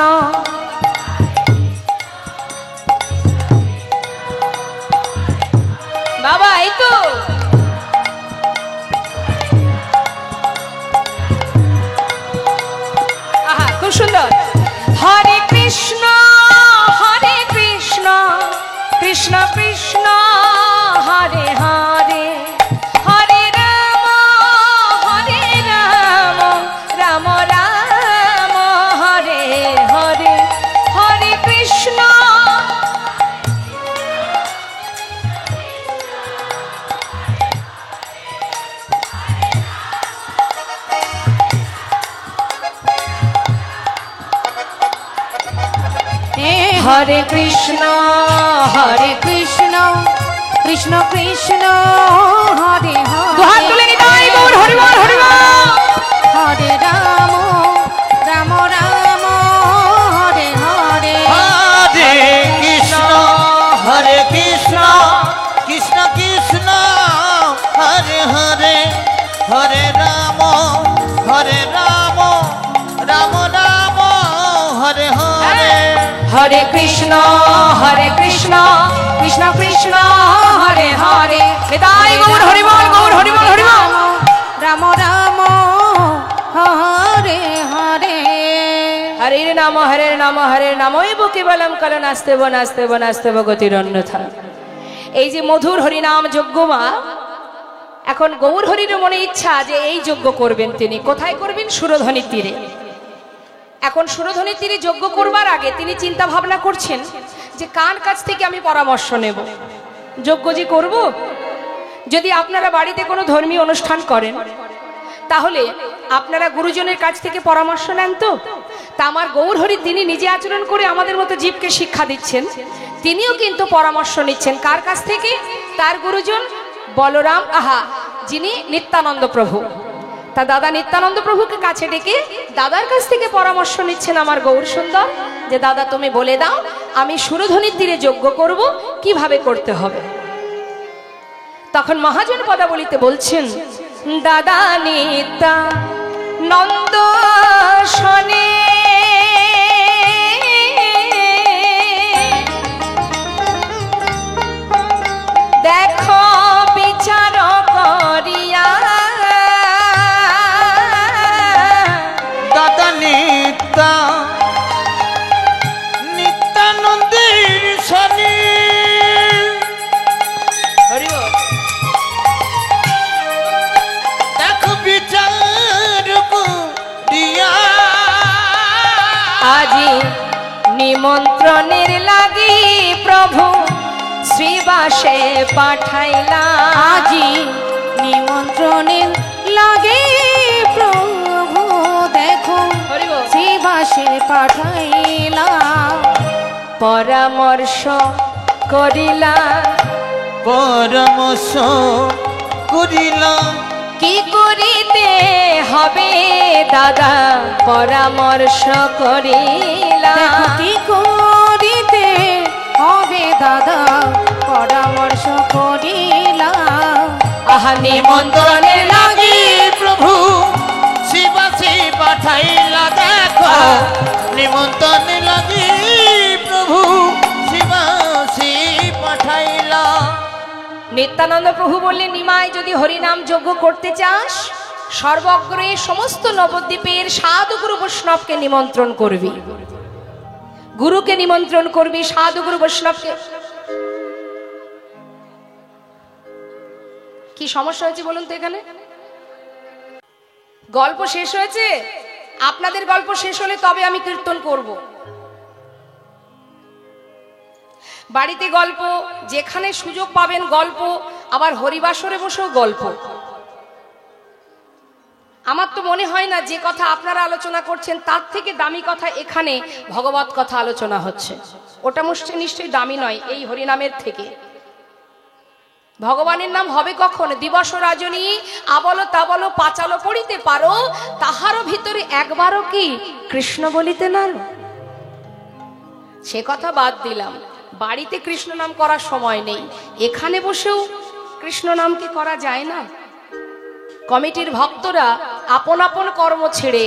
বাবা, এই তো খুব সুন্দর। হরে কৃষ্ণ কৃষ্ণ কৃষ্ণ হরে হরে, হরে রাম রাম রাম হরে হরে, হরে কৃষ্ণ। হরে কৃষ্ণ কৃষ্ণ কৃষ্ণ হরে হরে, দুহাত তুলে নিতাই গৌর হরি বল হরি বল। হরে রাম রাম রাম হরে হরে, হরে কৃষ্ণ কৃষ্ণ কৃষ্ণ হরে হরে, হরে রাম রাম রাম হরে হরে। হরে কৃষ্ণ কৃষ্ণ কৃষ্ণ হরে হরে, নিতাই গৌর হরি বল গৌর হরি বল হরি বল। রাম রাম হরে হরে, হরে নাম এই বুকে বলম কল নাস্তেব গতির অন্যথা। এই যে মধুর হরিনাম যজ্ঞ মা, এখন গৌর হরির মনে ইচ্ছা যে এই যজ্ঞ করবেন। তিনি কোথায় করবেন? সুরধ্বনির তীরে। এখন সুরধ্বনির তীরে যজ্ঞ করবার আগে তিনি চিন্তা ভাবনা করছেন যে কার কাছ থেকে আমি পরামর্শ নেব, যজ্ঞ যে করব। যদি আপনারা বাড়িতে কোনো ধর্মীয় অনুষ্ঠান করেন তাহলে আপনারা গুরুজনের কাছ থেকে পরামর্শ নেন তো। তা আমার গৌর হরি তিনি নিজে আচরণ করে আমাদের মতো জীবকে শিক্ষা দিচ্ছেন, তিনিও কিন্তু পরামর্শ নিচ্ছেন কার কাছ থেকে? তার গুরুজন বলরাম যিনি নিত্যানন্দ প্রভু। তা দাদা নিত্যানন্দ প্রভুকে কাছে ডেকে দাদার কাছ থেকে পরামর্শ নিচ্ছেন আমার গৌর সুন্দর, যে দাদা তুমি বলে দাও আমি সুরধ্বনির তীরে যজ্ঞ করব, কিভাবে করতে হবে। তখন মহাজন পদাবলিতে বলছেন, দাদা নিত্যানন্দ শনে দেখো বিচার করিয়া, দাদা নিত্যানন্দের শনি দেখো বিচার করিয়া, আজি নিমন্ত্রণের লাগি প্রভু শ্রীবাসে পাঠাইলা, আজি নিমন্ত্রণের লাগে প্রভু দেখো শ্রীবাসে পাঠাইলা, পরামর্শ করিলা কি করিতে হবে দাদা, পরামর্শ করিলা কি করিতে হবে দাদা, পরামর্শ করিলা। নিমন্ত্রণের লাগি প্রভু শিবাসী পাঠাইলা, দেখো নিমন্ত্রণের লাগি প্রভু শিবাসী পাঠাইলা। নিত্যানন্দ প্রভু বললেন, নিমাই যদি হরিনাম যজ্ঞ করতে চাস সর্বগ্রে সমস্ত নবদ্বীপের সাধুগুরু বৈষ্ণবকে নিমন্ত্রণ করবি, গুরুকে নিমন্ত্রণ করবি, সাধুগুরু বৈষ্ণবকে। কি সমস্যা হয়েছে বলুন তো? এখানে গল্প শেষ হয়েছে, আপনাদের গল্প শেষ হলে তবে আমি কীর্তন করব। বাড়িতে গল্প, যেখানে সুযোগ পাবেন গল্প, আবার হরিবাসরে বসেও গল্প। আমার তো মনে হয় না যে কথা আপনারা আলোচনা করছেন তার থেকে দামি কথা এখানে ভগবত কথা আলোচনা হচ্ছে। ওটা নিশ্চয়ই দামি নয় এই হরিনামের থেকে। ভগবানের নাম হবে কখন? দিবস রাজনী আবল তাবল পাচালো পড়িতে পারো, তাহারও ভিতরে একবারও কি কৃষ্ণ বলিতে না? সে কথা বাদ দিলাম, বাড়িতে কৃষ্ণ নাম করার সময় নেই, এখানে বসেও কৃষ্ণ নামকে করা যায় না? কমিটির ভক্তরা আপন আপন কর্ম ছেড়ে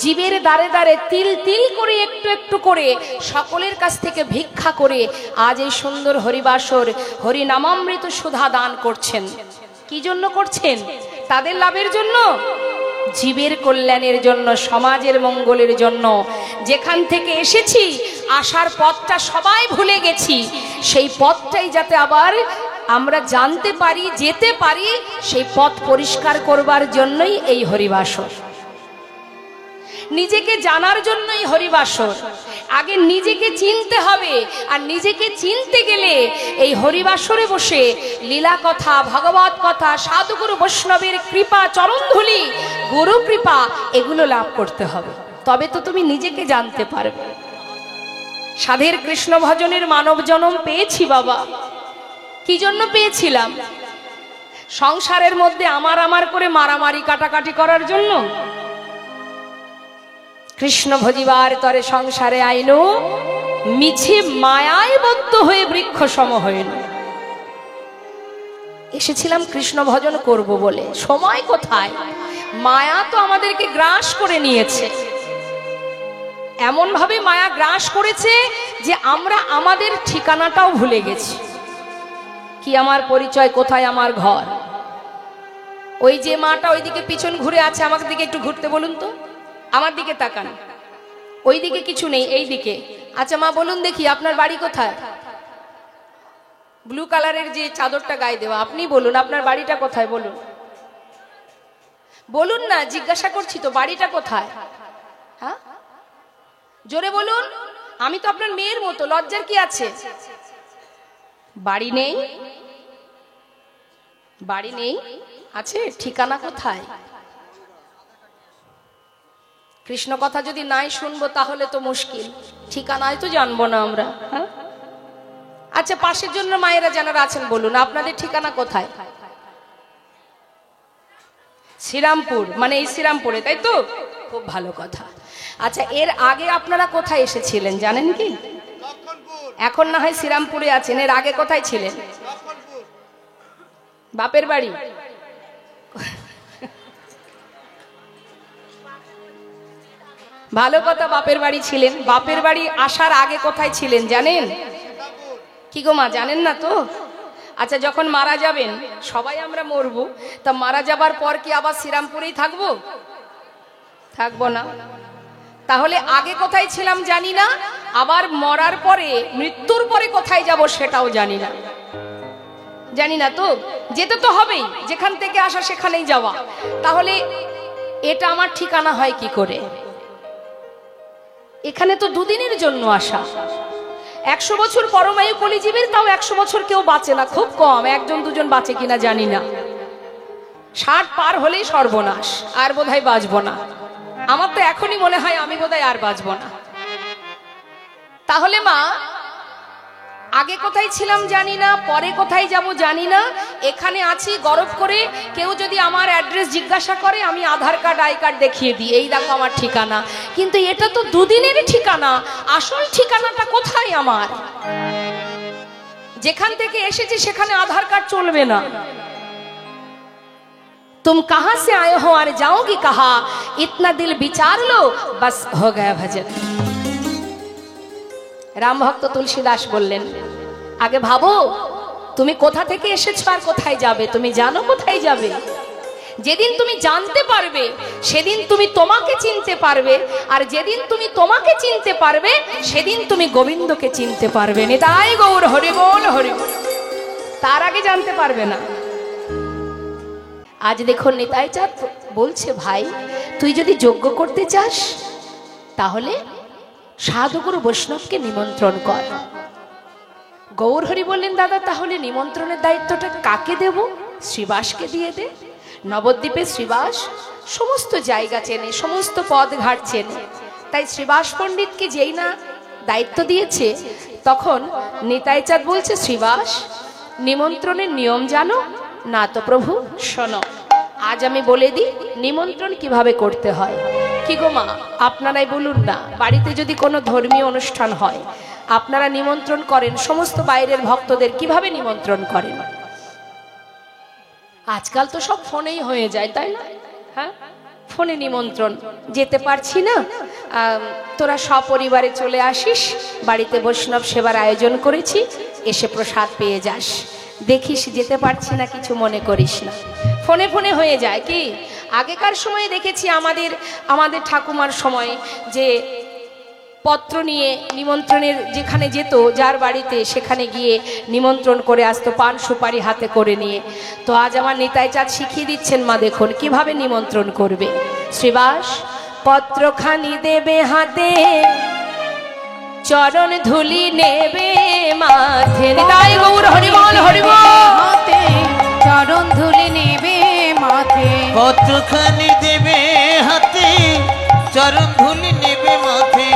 জীবের দ্বারে দ্বারে তিল তিল করে একটু একটু করে সকলের কাছ থেকে ভিক্ষা করে আজ এই সুন্দর হরিবাসর হরিনামামৃত সুধা দান করছেন। কি জন্য করছেন? তাদের লাভের জন্য? জীবের কল্যাণের জন্য, সমাজের মঙ্গলের জন্য। যেখান থেকে এসেছি আসার পথটা সবাই ভুলে গেছি, সেই পথটাই যাতে আবার আমরা জানতে পারি, যেতে পারি, সেই পথ পরিষ্কার করবার জন্যই এই হরিবাসর। নিজেকে জানার জন্যই হরিবাসর। আগে নিজেকে চিনতে হবে, আর নিজেকে চিনতে গেলে এই হরিবাসরে বসে লীলা কথা, ভগবত কথা, সাধুগুরু বৈষ্ণবের কৃপা, চরণধুলি, গুরু কৃপা, এগুলো লাভ করতে হবে। তবে তো তুমি নিজেকে জানতে পারবে। সাধের কৃষ্ণ ভজনের মানব জনম পেয়েছি বাবা। কি জন্য পেয়েছিলাম? সংসারের মধ্যে আমার আমার করে মারামারি কাটাকাটি করার জন্য? কৃষ্ণ ভজিবার তরে সংসারে আইনু, মিছে মায়ায় বদ্ধ হয়ে বৃক্ষ সম হইল। এসেছিলাম কৃষ্ণ ভজন করব বলে। সময় কোথায়? মায়া তো আমাদেরকে গ্রাস করে নিয়েছে। এমন ভাবে মায়া গ্রাস করেছে যে আমরা আমাদের ঠিকানাটাও ভুলে গেছি। কি আমার পরিচয়, কোথায় আমার ঘর? ওই যে মাটা ওইদিকে পিছন ঘুরে আছে, আমাকে দিকে একটু ঘুরতে বলুন তো। আমার দিকে তাকান, ওই দিকে কিছু নেই, এই দিকে। আচ্ছা মা বলুন দেখি, আপনার বাড়ি কোথায়? ব্লু কালারের যে চাদরটা গায়ে দেওয়া, আপনি বলুন আপনার বাড়িটা কোথায়? বলুন বলুন না, জিজ্ঞাসা করছি তো, বাড়িটা কোথায়? হ্যাঁ জোরে বলুন। আমি তো আপনার মেয়ের মতো, লজ্জার কি আছে? বাড়ি নেই? বাড়ি নেই আছে, ঠিকানা কোথায়? কৃষ্ণ কথা যদি নাই শুনবো তাহলে তো মুশকিল, ঠিকানায় তো জানবো না আমরা। হ্যাঁ আচ্ছা, পাশের জন্য মায়েরা যারা আছেন বলুন আপনাদের ঠিকানা কোথায়? শ্রীরামপুর, মানে এই শ্রীরামপুরে, তাই তো? খুব ভালো কথা। আচ্ছা, এর আগে আপনারা কোথায় এসেছিলেন জানেন কি? এখন না হয় শ্রীরামপুরে আছেন, এর আগে কোথায় ছিলেন? বাপের বাড়ি। ভালো কথা, বাপের বাড়ি ছিলেন। বাপের বাড়ি আসার আগে কোথায় ছিলেন জানেন? কি গো মা, জানেন না তো? আচ্ছা, যখন মারা যাবেন, সবাই আমরা মরবো, তা মারা যাবার পর কি আবার শ্রীরামপুরেই থাকবো? থাকবো না। তাহলে আগে কোথায় ছিলাম জানি না, আবার মরার পরে, মৃত্যুর পরে কোথায় যাব সেটাও জানি না। জানি না তো, যেতে তো হবেই, যেখান থেকে আসা সেখানেই যাওয়া। তাহলে এটা আমার ঠিকানা হয় কি করে? এখানে তো দুদিনের জন্য আসা। 100 বছর পরমায়ু কলিজীবের, তাও 100 বছর কেউ বাঁচে না, খুব কম, একজন দুজন বাঁচে কিনা জানি না। 60 পার হলেই সর্বনাশ, আর বোধহয় বাঁচবো না। আমার তো এখনই মনে হয় আমি বোধহয় আর বাঁচবো না। তাহলে মা, আগে কোথায় ছিলাম জানি না, পরে কোথায় যাব জানি না, এখানে আছি গরব করে। কেউ যদি আমার অ্যাড্রেস জিজ্ঞাসা করে, আমি আধার কার্ড, আই কার্ড দেখিয়ে দিই, এই দেখো আমার ঠিকানা। কিন্তু এটা তো দুদিনের ঠিকানা, আসল ঠিকানাটা কোথায় আমার? যেখান থেকে এসেছি সেখানে আধার কার্ড চলবে না। तुम कहां से आए हो और जाओगी कहा, इतना दिल विचार लो, बस हो गया भजन। রাম ভক্ত তুলসীদাস বললেন, আগে ভাবো তুমি কোথা থেকে এসেছো আর কোথায় যাবে। তুমি জানো কোথায় যাবে? যেদিন তুমি জানতে পারবে সেদিন তুমি তোমাকে চিনতে পারবে, আর যেদিন তুমি তোমাকে চিনতে পারবে সেদিন তুমি গোবিন্দকে চিনতে পারবে। নিতাই গৌর হরি বল, হরি বল। তার আগে জানতে পারবে না। আজ দেখো নিতাই চাঁদ বলছে, ভাই তুই যদি যজ্ঞ করতে চাস তাহলে সাধুগুরু বৈষ্ণবকে নিমন্ত্রণ কর। গৌর হরি বললেন, দাদা তাহলে নিমন্ত্রণের দায়িত্বটা কাকে দেব? শ্রীবাসকে দিয়ে দে। নবদ্বীপে শ্রীবাস সমস্ত জায়গা চেনে, সমস্ত পদ ঘাট চেনে, তাই শ্রীবাস পণ্ডিতকে যেই না দায়িত্ব দিয়েছে, তখন নিতাই চাঁদ বলছে, শ্রীবাস নিমন্ত্রণের নিয়ম জানো? না তো প্রভু। শোনো, আজ আমি বলে দিই নিমন্ত্রণ কিভাবে করতে হয়। কি গো মা, আপনারাই বলুন না, বাড়িতে যদি কোনো ধর্মীয় অনুষ্ঠান হয়, আপনারা নিমন্ত্রণ করেন সমস্ত বাইরের ভক্তদের, কিভাবে নিমন্ত্রণ করেন? আজকাল তো সব ফোনেই হয়ে যায়, তাই না? হ্যাঁ, ফোনে নিমন্ত্রণ। যেতে পারছি না, তোরা সপরিবারে চলে আসিস, বাড়িতে বৈষ্ণব সেবার আয়োজন করেছি, এসে প্রসাদ পেয়ে যাস। দেখিস যেতে পারছি না, কিছু মনে করিস না। ফোনে ফোনে হয়ে যায় কি। আগেকার সময়ে দেখেছি আমাদের ঠাকুমার সময় যে পত্র নিয়ে নিমন্ত্রণের যেখানে যেত যার বাড়িতে সেখানে গিয়ে নিমন্ত্রণ করে আসতো পান সুপারি হাতে করে নিয়ে। তো আজ আমার নিতাই চাঁদ শিখিয়ে দিচ্ছেন মা, দেখুন কিভাবে নিমন্ত্রণ করবে। শ্রীবাস পত্রখানি দেবে হাতে, চরণ ধুলি নেবে মাথে। নিতাই গৌর হরিবল হরিবল। হাতে চরণ ধুলি নেবে মাথে, পত্রখানি দেবে হাতে, চরণ ধুলি নেবে মাথে।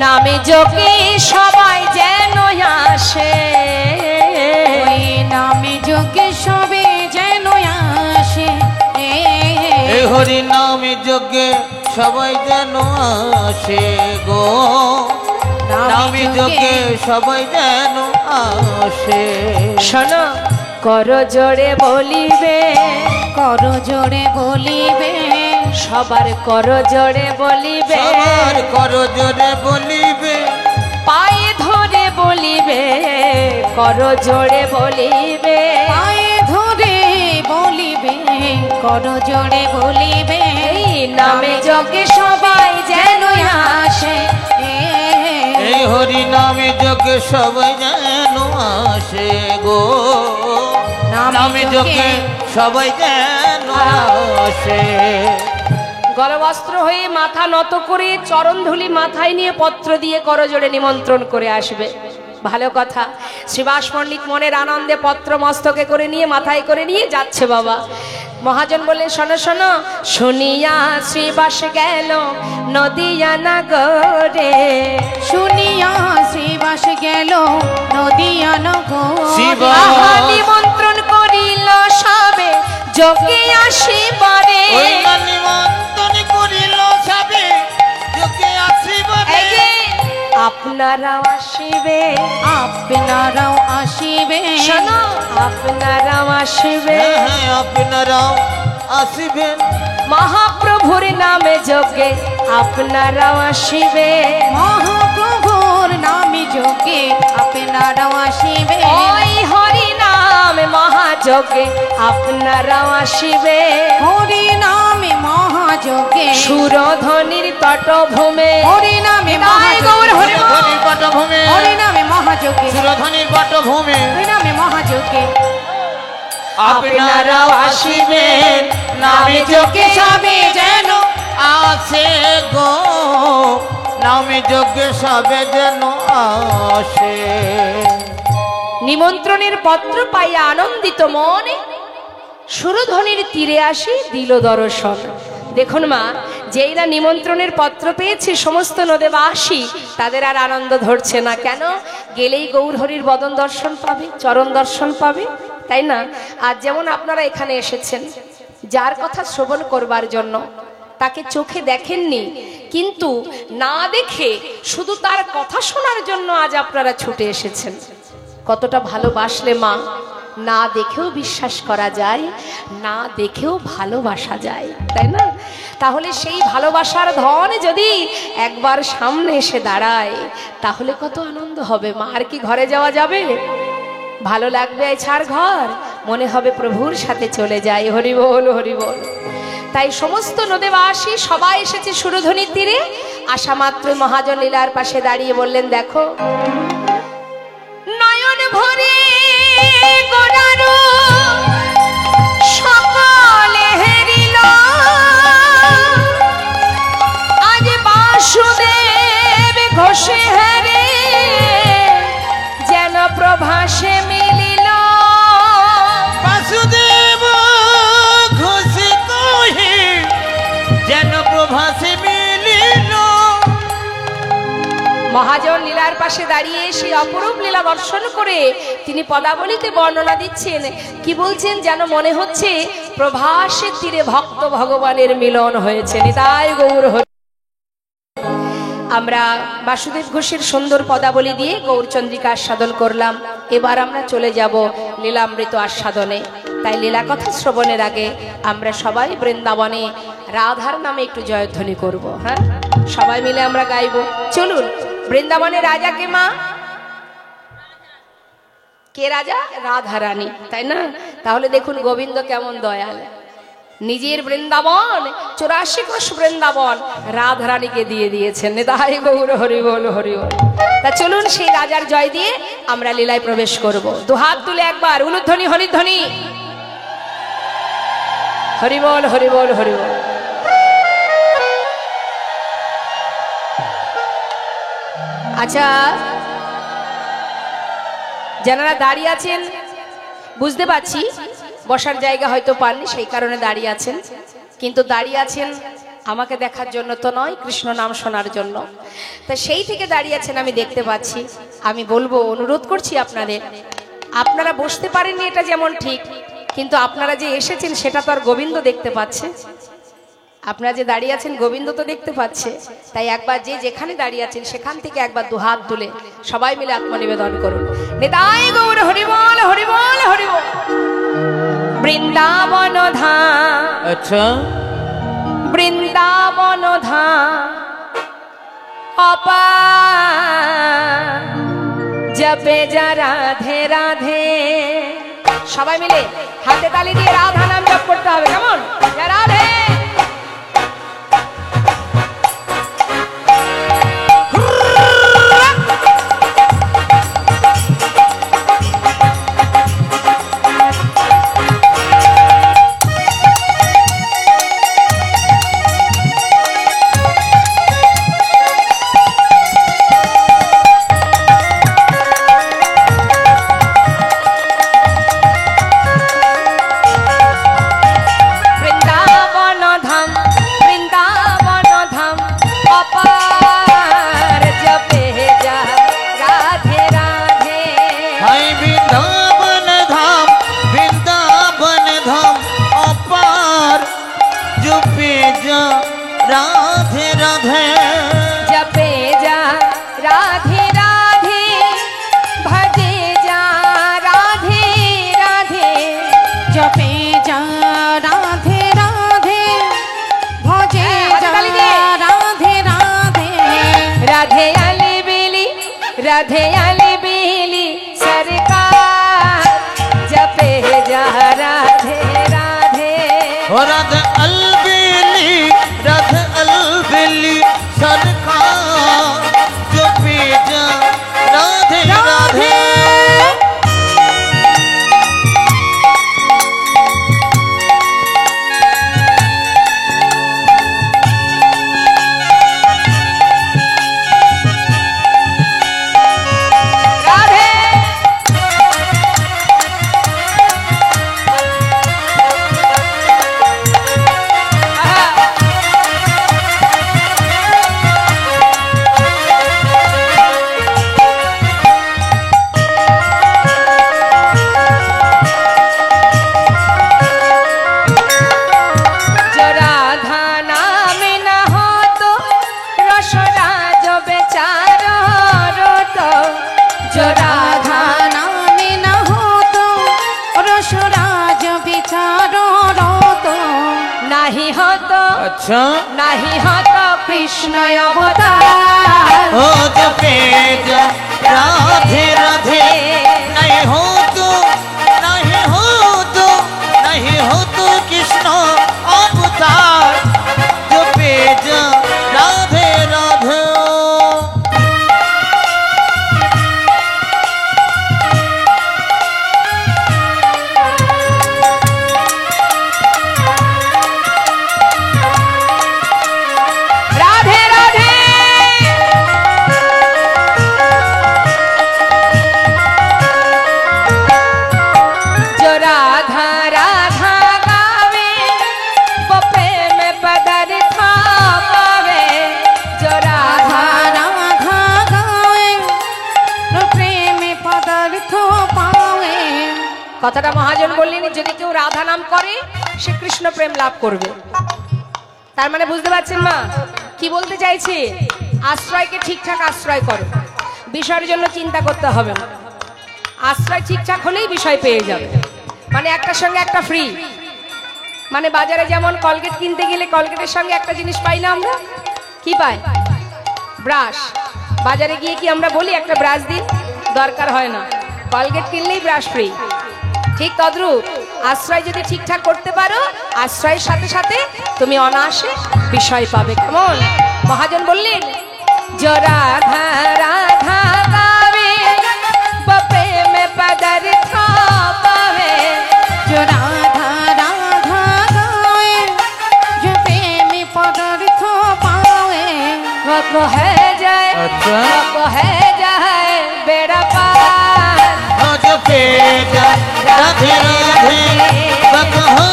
নামে যোগে সবাই যেন আসে, ওই নামে যোগে সবে যেন আসে। এ হরি নামে যোগে সবাই যেন আসে গো, নামে যোগে সবাই যেন আসে। শোনো কর জোরে বলিবে, কর জোরে বলিবে, সবার কর জোরে বলিবে, সবার কর জোরে বলিবে, পায়ে ধরে বলিবে, কর জোরে বলিবে, পায়ে ধরে বলিবে, কর জোরে বলিবে। এই নামে যোগে সবাই যেন আসে। এই হরি নামে যোগে সবাই যেন আসে গো, নামে যোগে সবাই যেন আসে। গলবস্ত্র হয়ে মাথা নত করে চরণ ধুলি মাথায় নিয়ে পত্র দিয়ে করজোড়ে নিমন্ত্রণ করে আসবে। ভালো কথা। শ্রীবাস পণ্ডিত মনের আনন্দে পত্র মস্তকে করে নিয়ে মাথায় করে নিয়ে যাচ্ছে বাবা। মহাজন বললেন শোনো শোনো, শুনিয়া শ্রীবাস গেল নদিয়া নগরে, শুনিয়া শ্রীবাস গেল নদিয়া নগরে, আহা নিমন্ত্রণ করিল সবে যোগে আসিবারে। ওই না নিমন্ত্রণ করিল সবে যোগে আসিবারে। এই যে আপনারাও আসিবে, আপনারাও আসিবে, শোনো আপনারাও আসিবে, হ্যাঁ আপনারাও আসিবেন, মহাপ্রভুর নামে যোগে আপনারাও আসিবে, মহাপ্রভুর নামে যোগে আপনারাও আসিবে, ওই হরি নামে মহাযোগে আপনারাও আসিবে, হরি নামে মহাযোগে, সুরধ্বনির তটভূমে, হরি নামে নিতাই গৌর হরি বল। সুরধ্বনির পটভূমে, হরি নামে মহাযোগে, সুরধ্বনির পটভূমে হরি নামে মহাযোগে, আপনারাও আসিবেন, নামে যোগে সবে যেন আসে গো, নামে যোগে সবে যেন আসে। নিমন্ত্রণের পত্র পাইয়া আনন্দিত মনে সুরধ্বনির তীরে আসি দিল দর্শন। দেখুন মা, যেইরা নিমন্ত্রণের পত্র পেয়েছে সমস্ত নদেবাসী, তাদের আর আনন্দ ধরছে না। কেন? গেলেই গৌরহরির বদন দর্শন পাবে, চরণ দর্শন পাবে, তাই না? আজ যেমন আপনারা এখানে এসেছেন যার কথা শ্রবণ করবার জন্য, তাকে চোখে দেখেননি, কিন্তু না দেখে শুধু তার কথা শোনার জন্য আজ আপনারা ছুটে এসেছেন। কতটা ভালোবাসলে মা, না দেখেও বিশ্বাস করা যায়, না দেখেও ভালোবাসা যায়, তাই না? তাহলে সেই ভালোবাসার ধন যদি একবার সামনে এসে দাঁড়ায় তাহলে কত আনন্দ হবে মা। আর কি ঘরে যাওয়া যাবে? ভালো লাগবে ছাড় ঘর, মনে হবে প্রভুর সাথে চলে যায়। হরি বল হরি বল। তাই সমস্ত নদেবাসী সবাই এসেছে সুরধ্বনির তীরে। আসা মাত্র মহাজন লীলার পাশে দাঁড়িয়ে বললেন, দেখো নয়ন ভরে গোরারো সকলে হেরিল, আজ বাসুদেব ঘোষে হেরে যেন প্রভাসে মিলিল, বাসুদেব ঘোষে কহে যেন প্রভাসে মিলিল। মহাজন লীলার পাশে দাঁড়িয়ে সেই অপরূপ লীলা দর্শন করে তিনি পদাবলিতে বর্ণনা দিচ্ছেন। কি বলছেন? যেন মনে হচ্ছে প্রভাসের তীরে ভক্ত ভগবানের মিলন হয়েছে। নিতাই গৌর হরি। আমরা বাসুদেব ঘোষের সুন্দর পদাবলী দিয়ে গৌরচন্দ্রিকা আস্বাদন করলাম। এবার আমরা চলে যাব লীলামৃত আস্বাদনে। তাই লীলা কথা শ্রবণের আগে আমরা সবাই বৃন্দাবনে রাধার নামে একটু জয়ধ্বনি করব। হ্যাঁ, সবাই মিলে আমরা গাইব। চলুন। বৃন্দাবনে রাজা কে মা? কে রাজা? রাধা রানী, তাই না? তাহলে দেখুন গোবিন্দ কেমন দয়াল। নিজের বৃন্দাবন 84 কোষ বৃন্দাবন রাধারানীকে দিয়ে দিয়েছেন। নিতাই গৌর হরি বল হরি বল। তা চলুন সেই রাজার জয় দিয়ে আমরা লীলায় প্রবেশ করব। দুহাত তুলে একবার উলুধ্বনি হরিধ্বনি, হরি বল হরি বল হরি বল। আচ্ছা, যারা দাঁড়িয়ে আছেন বুঝতে পারছি বসার জায়গা হয়তো পাননি, সেই কারণে দাঁড়িয়ে আছেন, কিন্তু দাঁড়িয়ে আছেন আমাকে দেখার জন্য তো নয়, কৃষ্ণ নাম শোনার জন্য। তা সেই থেকে দাঁড়িয়ে আছেন আমি দেখতে পাচ্ছি। আমি বলবো, অনুরোধ করছি আপনাদের, আপনারা বসতে পারেননি এটা যেমন ঠিক, কিন্তু আপনারা যে এসেছেন সেটা তো আর গোবিন্দ দেখতে পাচ্ছে। আপনারা যে দাঁড়িয়ে আছেন গোবিন্দ তো দেখতে পাচ্ছে। তাই একবার যে যেখানে দাঁড়িয়ে আছেন সেখান থেকে একবার দুহাত তুলে সবাই মিলে আত্মনিবেদন করুন। নিতাই গৌর হরি বল হরি বল হরি বল। বৃন্দাবন ধাম, আচ্ছা, বৃন্দাবন ধাম অপার, জপে যা রাধে রাধে। সবাই মিলে হাতে তালি দিয়ে রাধা নাম জপ করতে হবে, কেমন? যা রাধে। राधे राधे जपे जा राधे राधे, भजे जा राधे राधे। जपे जा राधे राधे, भजे जा राधे राधे। राधे अली बेली, राधे अली बेली सरकार, जपे जा राधे राधे। राधे अलबेली, राधे अलबेली सरकार, जपे जा राधे राधे। अच्छा नहीं हो तो कृष्ण अवतार, हो जपे जा राधे राधे। नहीं हो तो नहीं हो तो नहीं हो तो कृष्ण अवतार, जपे जा राधे राधे। কথাটা মহাজন বললেন, যদি কেউ রাধা নাম করে সে কৃষ্ণ প্রেম লাভ করবে। তার মানে বুঝতে পারছেন মা কি বলতে চাইছে? আশ্রয়কে ঠিকঠাক আশ্রয় করো, বিষয়ের জন্য চিন্তা করতে হবে না। আশ্রয় ঠিকঠাক হলেই বিষয় পেয়ে যাবে। মানে একটার সঙ্গে একটা ফ্রি। মানে বাজারে যেমন কলগেট কিনতে গেলে কলগেটের সঙ্গে একটা জিনিস পাই না আমরা, কি পাই? ব্রাশ। বাজারে গিয়ে কি আমরা বলি একটা ব্রাশ দিন? দরকার হয় না, কলগেট কিনলেই ব্রাশ ফ্রি। ঠিক তদ্রূপ আশ্রয় যদি ঠিকঠাক করতে পারো, আশ্রয়ের সাথে সাথে তুমি অনায়াসে বিষয় পাবে। কেমন? মহাজন বললেন, जो राधा राधा गावे वो प्रेम पदार्थ पावे, जो राधा राधा गावे जो प्रेम पदार्थ पावे, वो कहे जाए अच्छा। वो कहे जाए बेड़ा पार, आज बेटा राधे राधे बक हो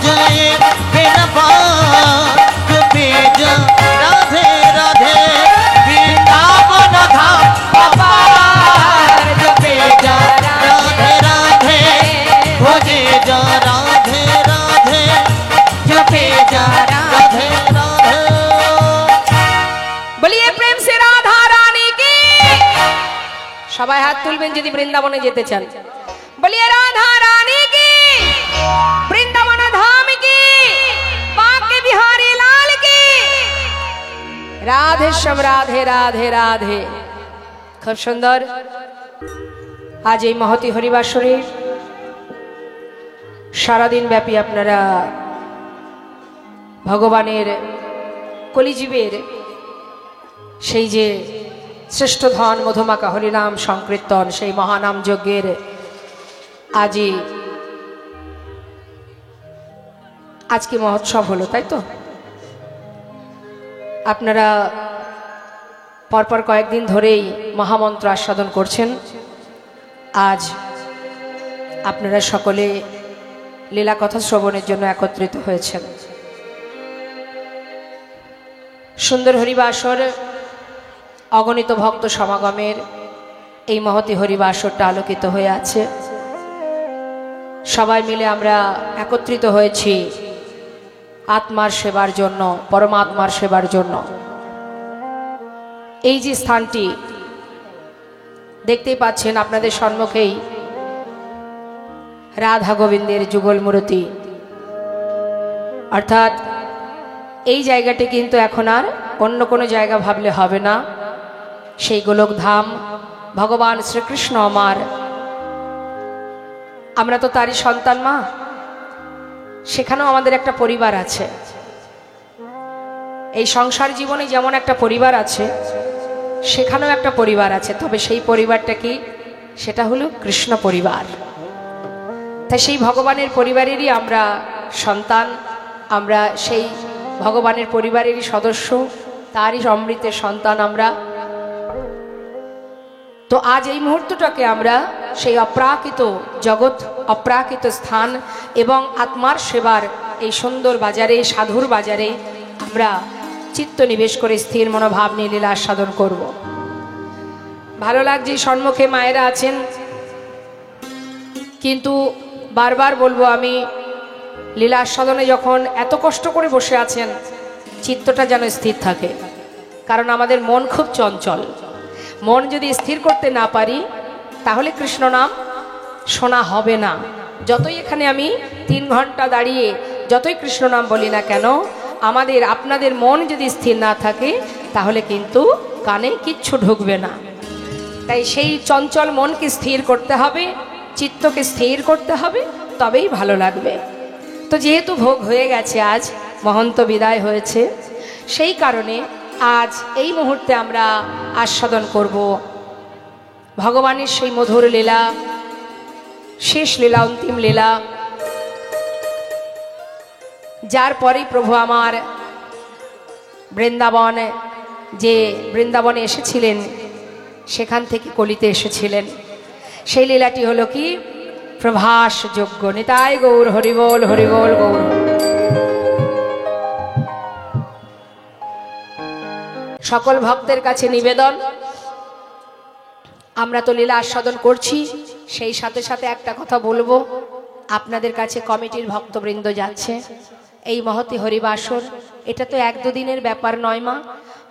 जाए बिना पार जो बेटा राधे राधे वृंदावन धाम पार, जो बेड़ा राधे राधे भोजे जा राधे राधे जो बेटा राधे राधे। বলিয়ে প্রেম সে রাধা রানী কি। সবাই হাত তুলবেন যদি বৃন্দাবনে যেতে চান। বলিয়ে রাধা রানী কি, বৃন্দাবন ধাম কি, বাঁকে বিহারী লাল কি। রাধে শ্যাম রাধে রাধে রাধে। খুব সুন্দর। আজ এই মহতি হরিবাসরে সারাদিন ব্যাপী আপনারা ভগবানের কলিজীবের সেই যে শ্রেষ্ঠ ধন মধুমাকা হরিনাম সংকীর্তন, সেই মহানাম যজ্ঞের আজকে মহোৎসব হলো, তাই তো? আপনারা পরপর কয়েকদিন ধরেই মহামন্ত্র আস্বাদন করছেন। আজ আপনারা সকলে লীলা কথা শ্রবণের জন্য একত্রিত হয়েছেন। সুন্দর হরিবাসর, অগণিত ভক্ত সমাগমের এই মহতি হরিবাসরটা আলোকিত হয়ে আছে। সবাই মিলে আমরা একত্রিত হয়েছি আত্মার সেবার জন্য, পরমাত্মার সেবার জন্য। এই যে স্থানটি দেখতেই পাচ্ছেন আপনাদের সম্মুখেই রাধা গোবিন্দের যুগল মূর্তি, অর্থাৎ এই জায়গাটি কিন্তু এখন আর অন্য কোনো জায়গা ভাবলে হবে না। সেই গোলক ধাম ভগবান শ্রীকৃষ্ণ আমার, আমরা তো তারই সন্তান মা, সেখানেও আমাদের একটা পরিবার আছে। এই সংসার জীবনে যেমন একটা পরিবার আছে, সেখানেও একটা পরিবার আছে। তবে সেই পরিবারটা কি? সেটা হলো কৃষ্ণ পরিবার। তাই সেই ভগবানের পরিবারেরই আমরা সন্তান, আমরা সেই ভগবানের পরিবারেরই সদস্য, তারই অমৃতের সন্তান আমরা। তো আজ এই মুহূর্তটাকে আমরা সেই অপ্রাকৃত জগৎ, অপ্রাকৃত স্থান এবং আত্মার সেবার এই সুন্দর বাজারে, সাধুর বাজারে আমরা চিত্ত নিবেশ করে স্থির মনোভাব নিয়ে লীলা আস্বাদন করব। ভালো লাগছে সম্মুখে মায়েরা আছেন, কিন্তু বারবার বলবো আমি, লীলা আস্বাদনে যখন এত কষ্ট করে বসে আছেন, চিত্তটা যেন স্থির থাকে। কারণ আমাদের মন খুব চঞ্চল। মন যদি স্থির করতে না পারি, তাহলে কৃষ্ণ নাম শোনা হবে না। যতই এখানে আমি 3 ঘন্টা দাঁড়িয়ে যতই কৃষ্ণ নাম বলি না কেন, আমাদের আপনাদের মন যদি স্থির না থাকে, তাহলে কিন্তু কানে কিচ্ছু ঢুকবে না। তাই সেই চঞ্চল মনকে স্থির করতে হবে, চিত্তকে স্থির করতে হবে, তবেই ভালো লাগবে। তো যেহেতু ভোগ হয়ে গেছে, আজ মহন্ত বিদায় হয়েছে, সেই কারণে আজ এই মুহূর্তে আমরা আস্বাদন করব ভগবানের সেই মধুর লীলা, শেষ লীলা, অন্তিম লীলা, যার পরেই প্রভু আমার বৃন্দাবনে এসেছিলেন, সেখান থেকে কলিতে এসেছিলেন। সেই লীলাটি হলো কি? প্রভাস যজ্ঞ। নিতাই গৌর হরিবোল, হরিবোল গৌর। সকল ভক্তের কাছে নিবেদন, আমরা তো লীলা আস্বাদন করছি, সেই সাথে সাথে একটা কথা বলবো, আপনাদের কাছে কমিটির ভক্তবৃন্দ যাচ্ছে। এই মহতি হরিবাসর, এটা তো 1-2 দিনের ব্যাপার নয় মা,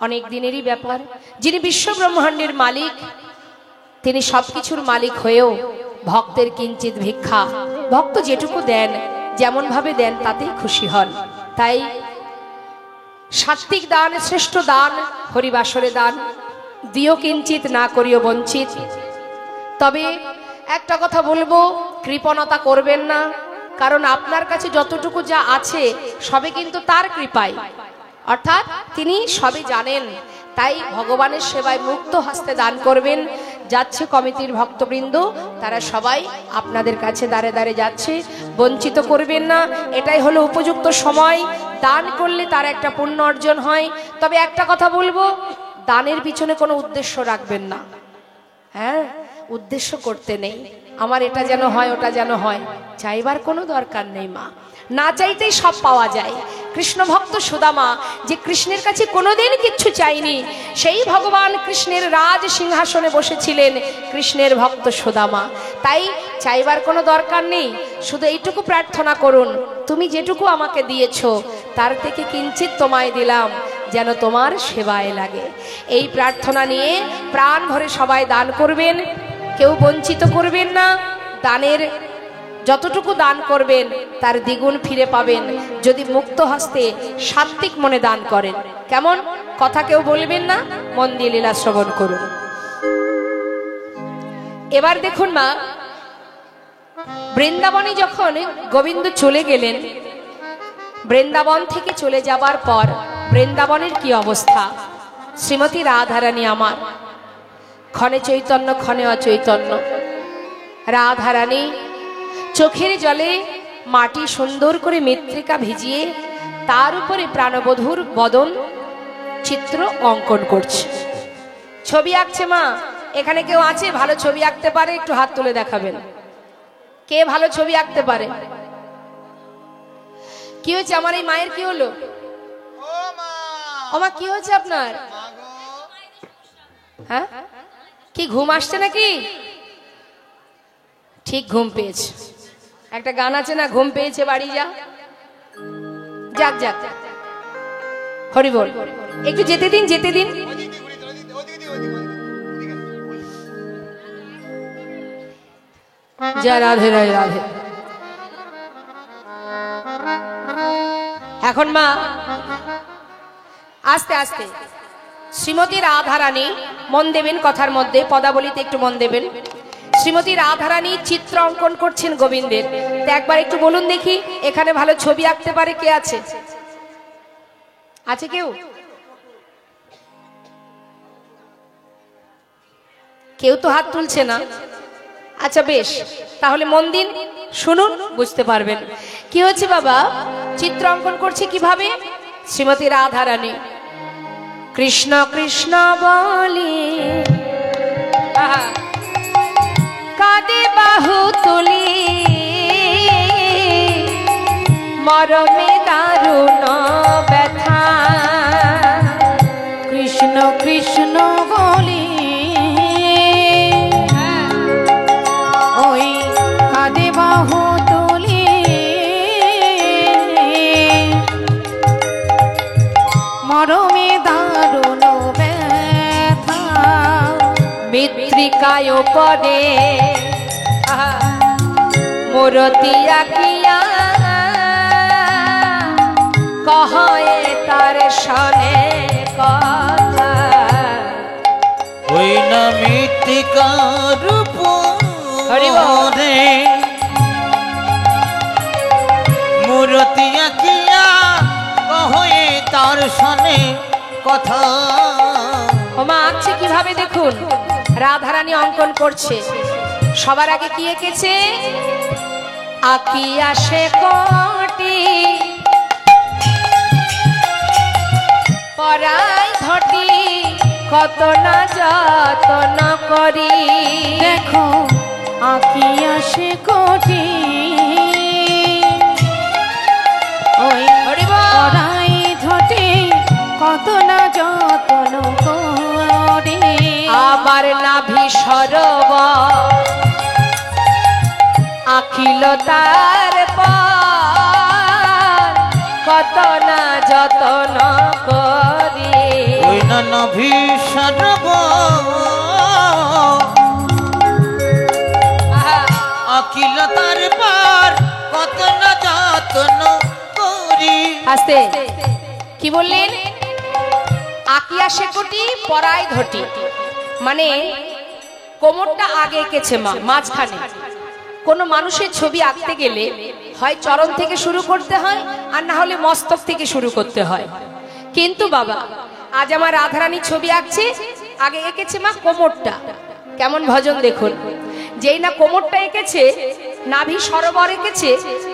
অনেক দিনেরই ব্যাপার। যিনি বিশ্ব ব্রহ্মাণ্ডের মালিক, তিনি সবকিছুর মালিক হয়েও ভক্তের কিঞ্চিত ভিক্ষা, ভক্ত যেটুকু দেন, যেমন ভাবে দেন, তাতেই খুশি হন। তাই সাত্বিক দান শ্রেষ্ঠ দান, হরিবাসরে দান দিও কিঞ্চিত, না করিও বঞ্চিত। তবে একটা কথা বলবো, কৃপণতা করবেন না, কারণ আপনার কাছে যতটুকু যা আছে সবে কিন্তু তার কৃপায়, অর্থাৎ তিনি সবই জানেন। তাই ভগবানের সেবায় মুক্ত হস্তে দান করবেন। যাচ্ছে কমিটির ভক্তবৃন্দ, তারা সবাই আপনাদের কাছে দাঁড়ে দাঁড়ে যাচ্ছে, বঞ্চিত করবেন না। এটাই হলো উপযুক্ত সময়, দান করলে তার একটা পুণ্য অর্জন হয়। তবে একটা কথা বলবো, দানের পিছনে কোনো উদ্দেশ্য রাখবেন না। হ্যাঁ, উদ্দেশ্য করতে নেই, আমার এটা যেন হয় ওটা যেন হয়, চাইবার কোনো দরকার নেই মা, না চাইতেই সব পাওয়া যায়। কৃষ্ণ ভক্ত সুদামা যে কৃষ্ণের কাছে কোনোদিন কিচ্ছু চাইনি, সেই ভগবান কৃষ্ণের রাজ সিংহাসনে বসেছিলেন কৃষ্ণের ভক্ত সুদামা। তাই চাইবার কোনো দরকার নেই, শুধু এইটুকু প্রার্থনা করুন, তুমি যেটুকু আমাকে দিয়েছো তার থেকে কিঞ্চিত তোমায় দিলাম, যেন তোমার সেবায় লাগে। এই প্রার্থনা নিয়ে প্রাণ ভরে সবাই দান করবেন, কেউ বঞ্চিত করবেন না। দানের যতটুকু দান করবেন তার দ্বিগুণ ফিরে পাবেন যদি মুক্ত হস্তে সাত্বিক মনে দান করেন। কেমন কথা কেউ বলবেন না, মন দিয়ে লীলা শ্রবণ করুন। এবার দেখুন মা, বৃন্দাবনে যখন গোবিন্দ চলে গেলেন, বৃন্দাবন থেকে চলে যাবার পর বৃন্দাবনের কি অবস্থা। শ্রীমতী রাধারানী আমার ক্ষণে চৈতন্য ক্ষণে অচৈতন্য। রাধারানী চোখের জলে মাটি সুন্দর করে মৃত্তিকা ভিজিয়ে তার উপরে প্রাণবধূর বদন চিত্র অঙ্কন করছে, ছবি আঁকছে। মা, এখানে কেউ আছে ভালো ছবি আঁকতে পারে? একটু হাত তুলে দেখাবেন, কে ভালো ছবি আঁকতে পারে? কি হয়েছে আমার এই মায়ের? কি হলো ও মা, কি হয়েছে আপনার? হ্যাঁ, কি ঘুম আসছে নাকি? ঠিক ঘুম পেয়েছে। একটা গান আছে না, ঘুম পেয়েছে বাড়ি যা। যাক যাক, হরি বল, একটু যেতে দিন, যেতে দিন। জয় রাধে রাধে রাধে। এখন মা আস্তে আস্তে শ্রীমতী রাধারানী, মন দেবেন কথার মধ্যে, পদাবলিতে একটু মন দেবেন। শ্রীমতী রাধারানী চিত্র অঙ্কন করছেন গোবিন্দের। তো একবার একটু বলুন দেখি, এখানে ভালো ছবি আঁকতে পারে কে আছে? আছে কেউ? কেউ তো হাত তুলছে না। আচ্ছা বেশ, তাহলে মন দিন, শুনুন, বুঝতে পারবেন। কি হচ্ছে বাবা? চিত্র অঙ্কন করছে কিভাবে? শ্রীমতী রাধারানী কৃষ্ণ কৃষ্ণ বলি কাঁদে বাহু তুলি, মরমে দারুণ ব্যথা। কৃষ্ণ কৃষ্ণ বলি ওই কাঁদে বাহু তুলি, মরমে দারুণ ব্যথা। মৃত্তিকায় পরে মূরতি আঁকিয়া, কহে তার সনে কথা। ওই না মৃত্তিকার উপরে মূরতি আঁকিয়া, কহে তার সনে কথা। ওমা আঁকছে কিভাবে দেখুন, রাধারানী অঙ্কন করছে। সবার আগে কি এঁকেছে? আঁকিয়া সে কোটি পরাই ঘটি, কত না যতন করি। দেখো আঁকিয়া সে কোটি ওই পরাই ঘটি, কত না যতন করি। আমার নাভি সরব আখিল তার পর, কত না যতন করি। ওই না নাভি সরব আখিল তার পর, কত না যতন করি। আস্তে কি বললেন? আকিয়া সে কোটি পরাই ঘটি, মানে কোমরটা আগে এঁকেছে মা, মাঝখানে। কোনো মানুষের ছবি আঁকতে গেলে হয় চরণ থেকে শুরু করতে হয়, আর না হলে মস্তক থেকে শুরু করতে হয়। কিন্তু বাবা আজ আমার রাধারানী ছবি আঁকছে, আগে এঁকেছে মা কোমরটা। কেমন ভজন দেখুন, যেই না কোমরটা এঁকেছে, নাভি সরোবর এঁকেছে,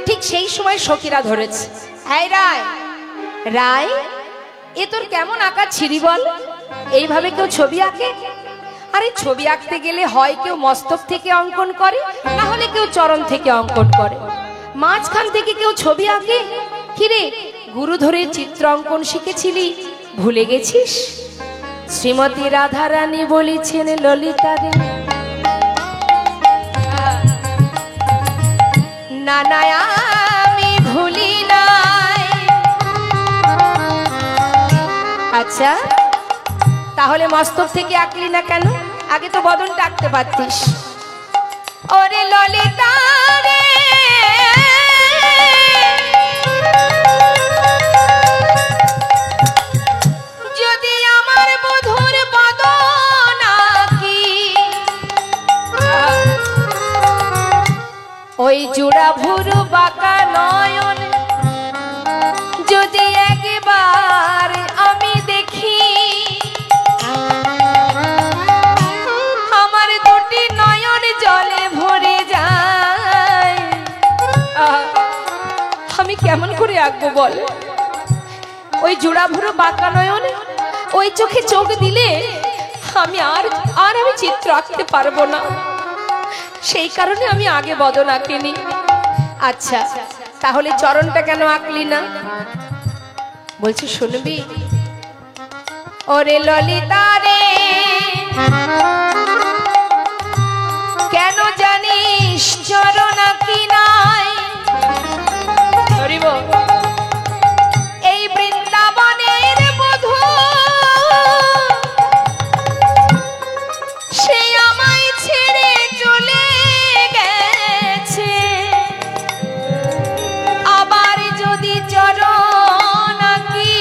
ঠিক সেই সময় সখীরা ধরেছে, এই রায় রায়, এ তোর কেমন আঁকা ছিরি বল, এইভাবে কেউ ছবি আঁকে? আরে ছবি আঁকতে গেলে হয় কেউ মস্তক থেকে অঙ্কন করে, না হলে কেউ চরণ থেকে অঙ্কন করে, মাঝখান থেকে কেউ ছবি আঁকে? কিরে, গুরু ধরে চিত্র অঙ্কন শিখেছিলি, ভুলে গেছিস? শ্রীমতী রাধারানী বলেছেন ললিতারে, না না আমি ভুলি নাই। আচ্ছা, তাহলে মস্তক থেকে আঁকলি না কেন? আগে তো বদনটা আঁকতে পারতিস। ওরে ললিতা রে, যদি আমার বধুর বদন আঁকি, ওই জোড়া ভুরু বাঁকা নয়ন যদি একবার আমি দেখি, আমার দুটি নয়ন জলে ভরে যায়। আমি কেমন করে আঁকবো বল? ওই জোড়া ভুরু বাঁকা নয়ন, ওই চোখে চোখ দিলে আমি আর আমি চিত্র আঁকতে পারবো না। সেই কারণে আমি আগে বদন আঁকিনি। আচ্ছা, তাহলে চরণটা কেন আঁকলি না? বলছি শুনবি? ওরে ললিতা রে, কেন জানিস চরণ আঁকি নাই? এই বৃন্দাবনের বধূ সে আমায় ছেড়ে চলে গেছে, আবার যদি চরণ আঁকি,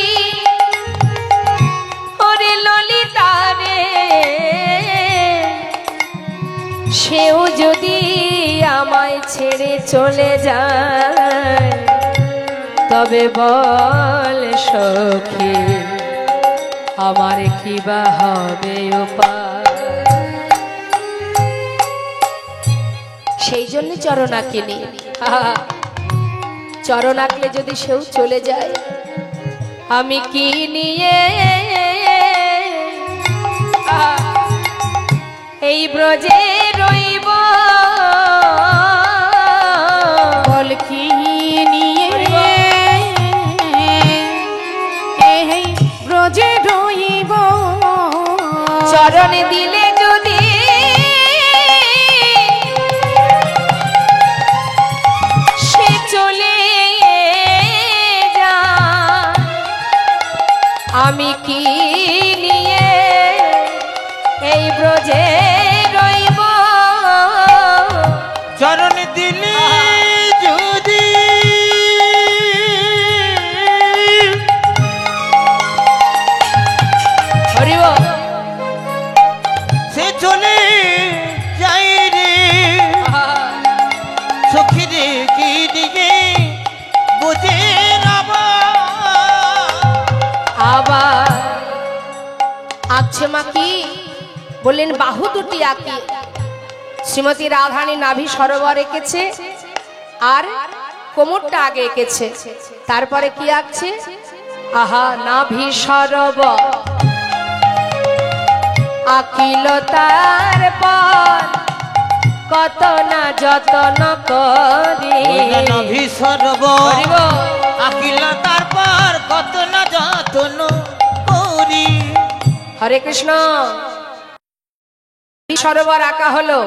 ওরে ললিতা রে, সেও যদি আমায় ছেড়ে চলে যায়, তবে বল সখী আমার কি বা হবে উপায়? সেই জন্য চরণ আঁকিনি। চরণ আঁকলে যদি সেও চলে যায়, আমি কি নিয়ে এই ব্রজে রইব? বল কি নিয়ে এই ব্রজে রইব? চরণে দিলে যদি সে চলে যায়, আমি কি নিয়ে এই ব্রজে রইব? চরণ দিলে যদি হরিব সে চলে যাই রে, সখী রে কি দিকে বুঝে আবার আঁকছে মা কি বললেন? বাহু দুটি আঁকি। শ্রীমতী রাধারানী নাভি সরোবর এঁকেছে, আর কোমরটা আগে এঁকেছে। তারপরে কি আঁকছে? আহা, নাভি সরোবর আঁকিল, তারপর কত না যতন করি। নাভি সরোবর আঁকিল, তারপর কত না যতন করি। হরে কৃষ্ণ। সরোবর আঁকা হলো,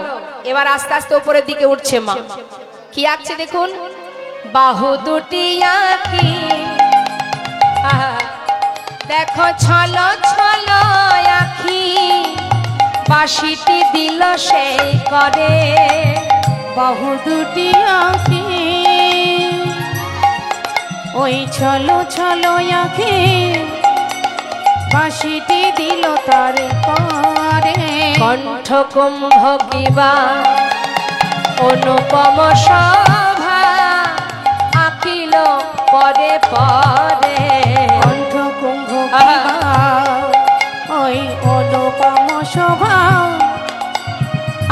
এবার আস্তে আস্তে উপরের দিকে উঠছে মা। কি আঁকছে দেখুন? বাহু দুটি আঁকি, দেখো ছলো ছলো আঁখি, বাঁশিটি দিল সেই করে। বাহু দুটি আঁকি, ওই ছলো ছলো আঁখি, বাঁশিটি দিল তার করে। কণ্ঠ কুম্ভ কিবা অনুপম শোভা আঁকিল পরে পরে। কণ্ঠ কুম্ভ কিবা ওই অনুপম শোভা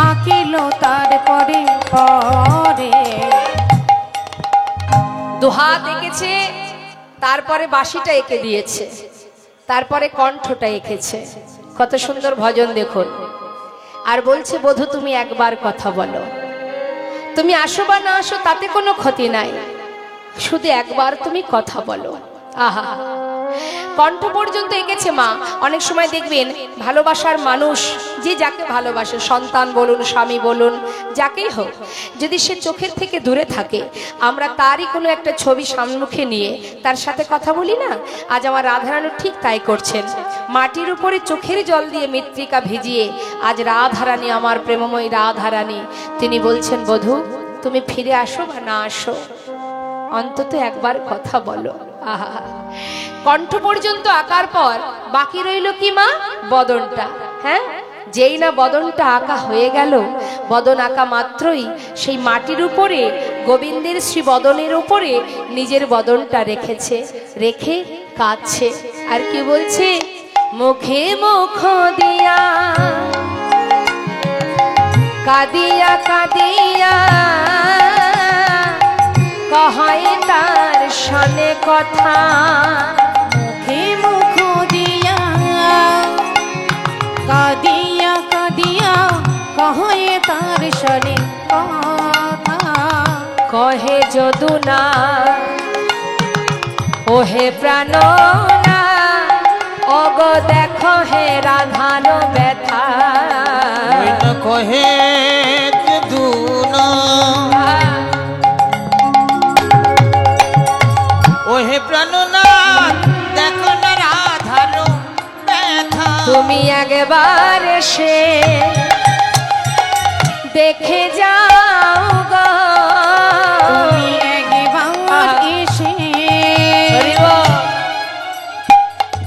আঁকিল তারপরে পরে। দুহাত এঁকেছে, তারপরে বাঁশিটা এঁকে দিয়েছে, তারপরে কণ্ঠটা এঁকেছে। কত সুন্দর ভজন দেখুন। আর বলছে বধূ তুমি একবার কথা বলো, তুমি আসো বা না আসো তাতে কোনো ক্ষতি নাই, শুধু একবার তুমি কথা বলো। আহা, কণ্ঠ পর্যন্ত এঁকেছে মা। অনেক সময় দেখবেন ভালোবাসার মানুষ যে যাকে ভালোবাসে, সন্তান বলুন স্বামী বলুন যাকেই হোক, যদি সে চোখের থেকে দূরে থাকে, আমরা তারই কোনো একটা ছবি সম্মুখে নিয়ে তার সাথে কথা বলি না। আজ আমার রাধারানী ঠিক তাই করছেন। মাটির উপরে চোখের জল দিয়ে মৃত্তিকা ভিজিয়ে আজ রাধারানী, আমার প্রেমময়ী রাধারানী, তিনি বলছেন বধূ তুমি ফিরে আসো বা না আসো, অন্তত একবার কথা বলো। আহা, কণ্ঠ পর্যন্ত আঁকার পর বাকি রইল কি মা? বদনটা। হ্যাঁ, যেই না বদনটা আঁকা হয়ে গেল, বদন আঁকা মাত্রই সেই মাটির উপরে গোবিন্দের শ্রী বদনের উপরে নিজের বদনটা রেখেছে, রেখে কাঁদছে। আর কি বলছে? মুখে মুখ দিয়া কাঁদিয়া কাঁদিয়া কহে তার সনে কথা। মুখে মুখ দিয়া কাঁদিয়া কাঁদিয়া কহে তার সনে কথা। কহে যদুনা ওহে প্রাণনা, ওগো দেখো হে রাধার ব্যথা। কহে যদুনা ওহে প্রাণনাথ দেখো না রাধার ব্যথা। তুমি একবার এসে দেখে যাও গো, তুমি একবার এসে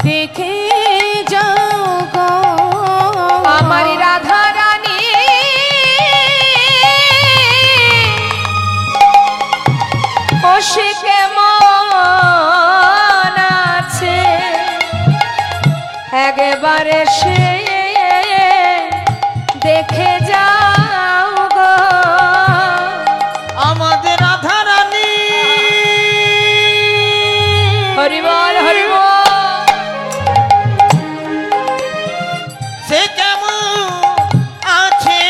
দেখে যাও গো আমার রাধা রানী ও সে কেমন আছে, একবারে সে দেখে যাও গো আমাদের রাধা রানী। হরি বল হরি বল। সে কেমন আছে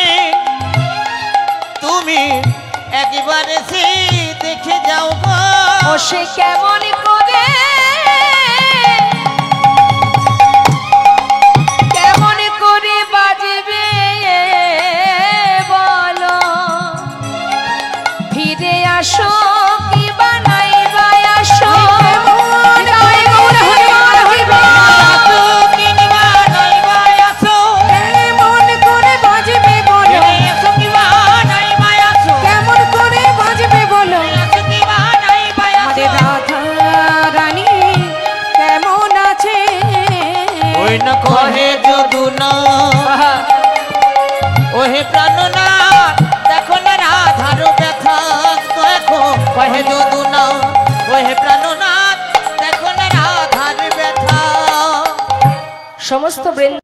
তুমি একবার এসে দেখে যাও গো। ও সে কেমন করে, কেমন করে বাজবে বলো, ফিরে আসো কি বানাই আসো। কেমন করে বাজবে বলো, কেমন করে বাজবে বলো। আমাদের রাধা রানী কেমন আছে, ওই না কহে যদুনা ওহে প্রাণনাথ দেখো না রাধার ব্যথা। দেখো কহে যদুনা ওহে প্রাণনাথ দেখো না রাধার ব্যথা। সমস্ত বৃন্দ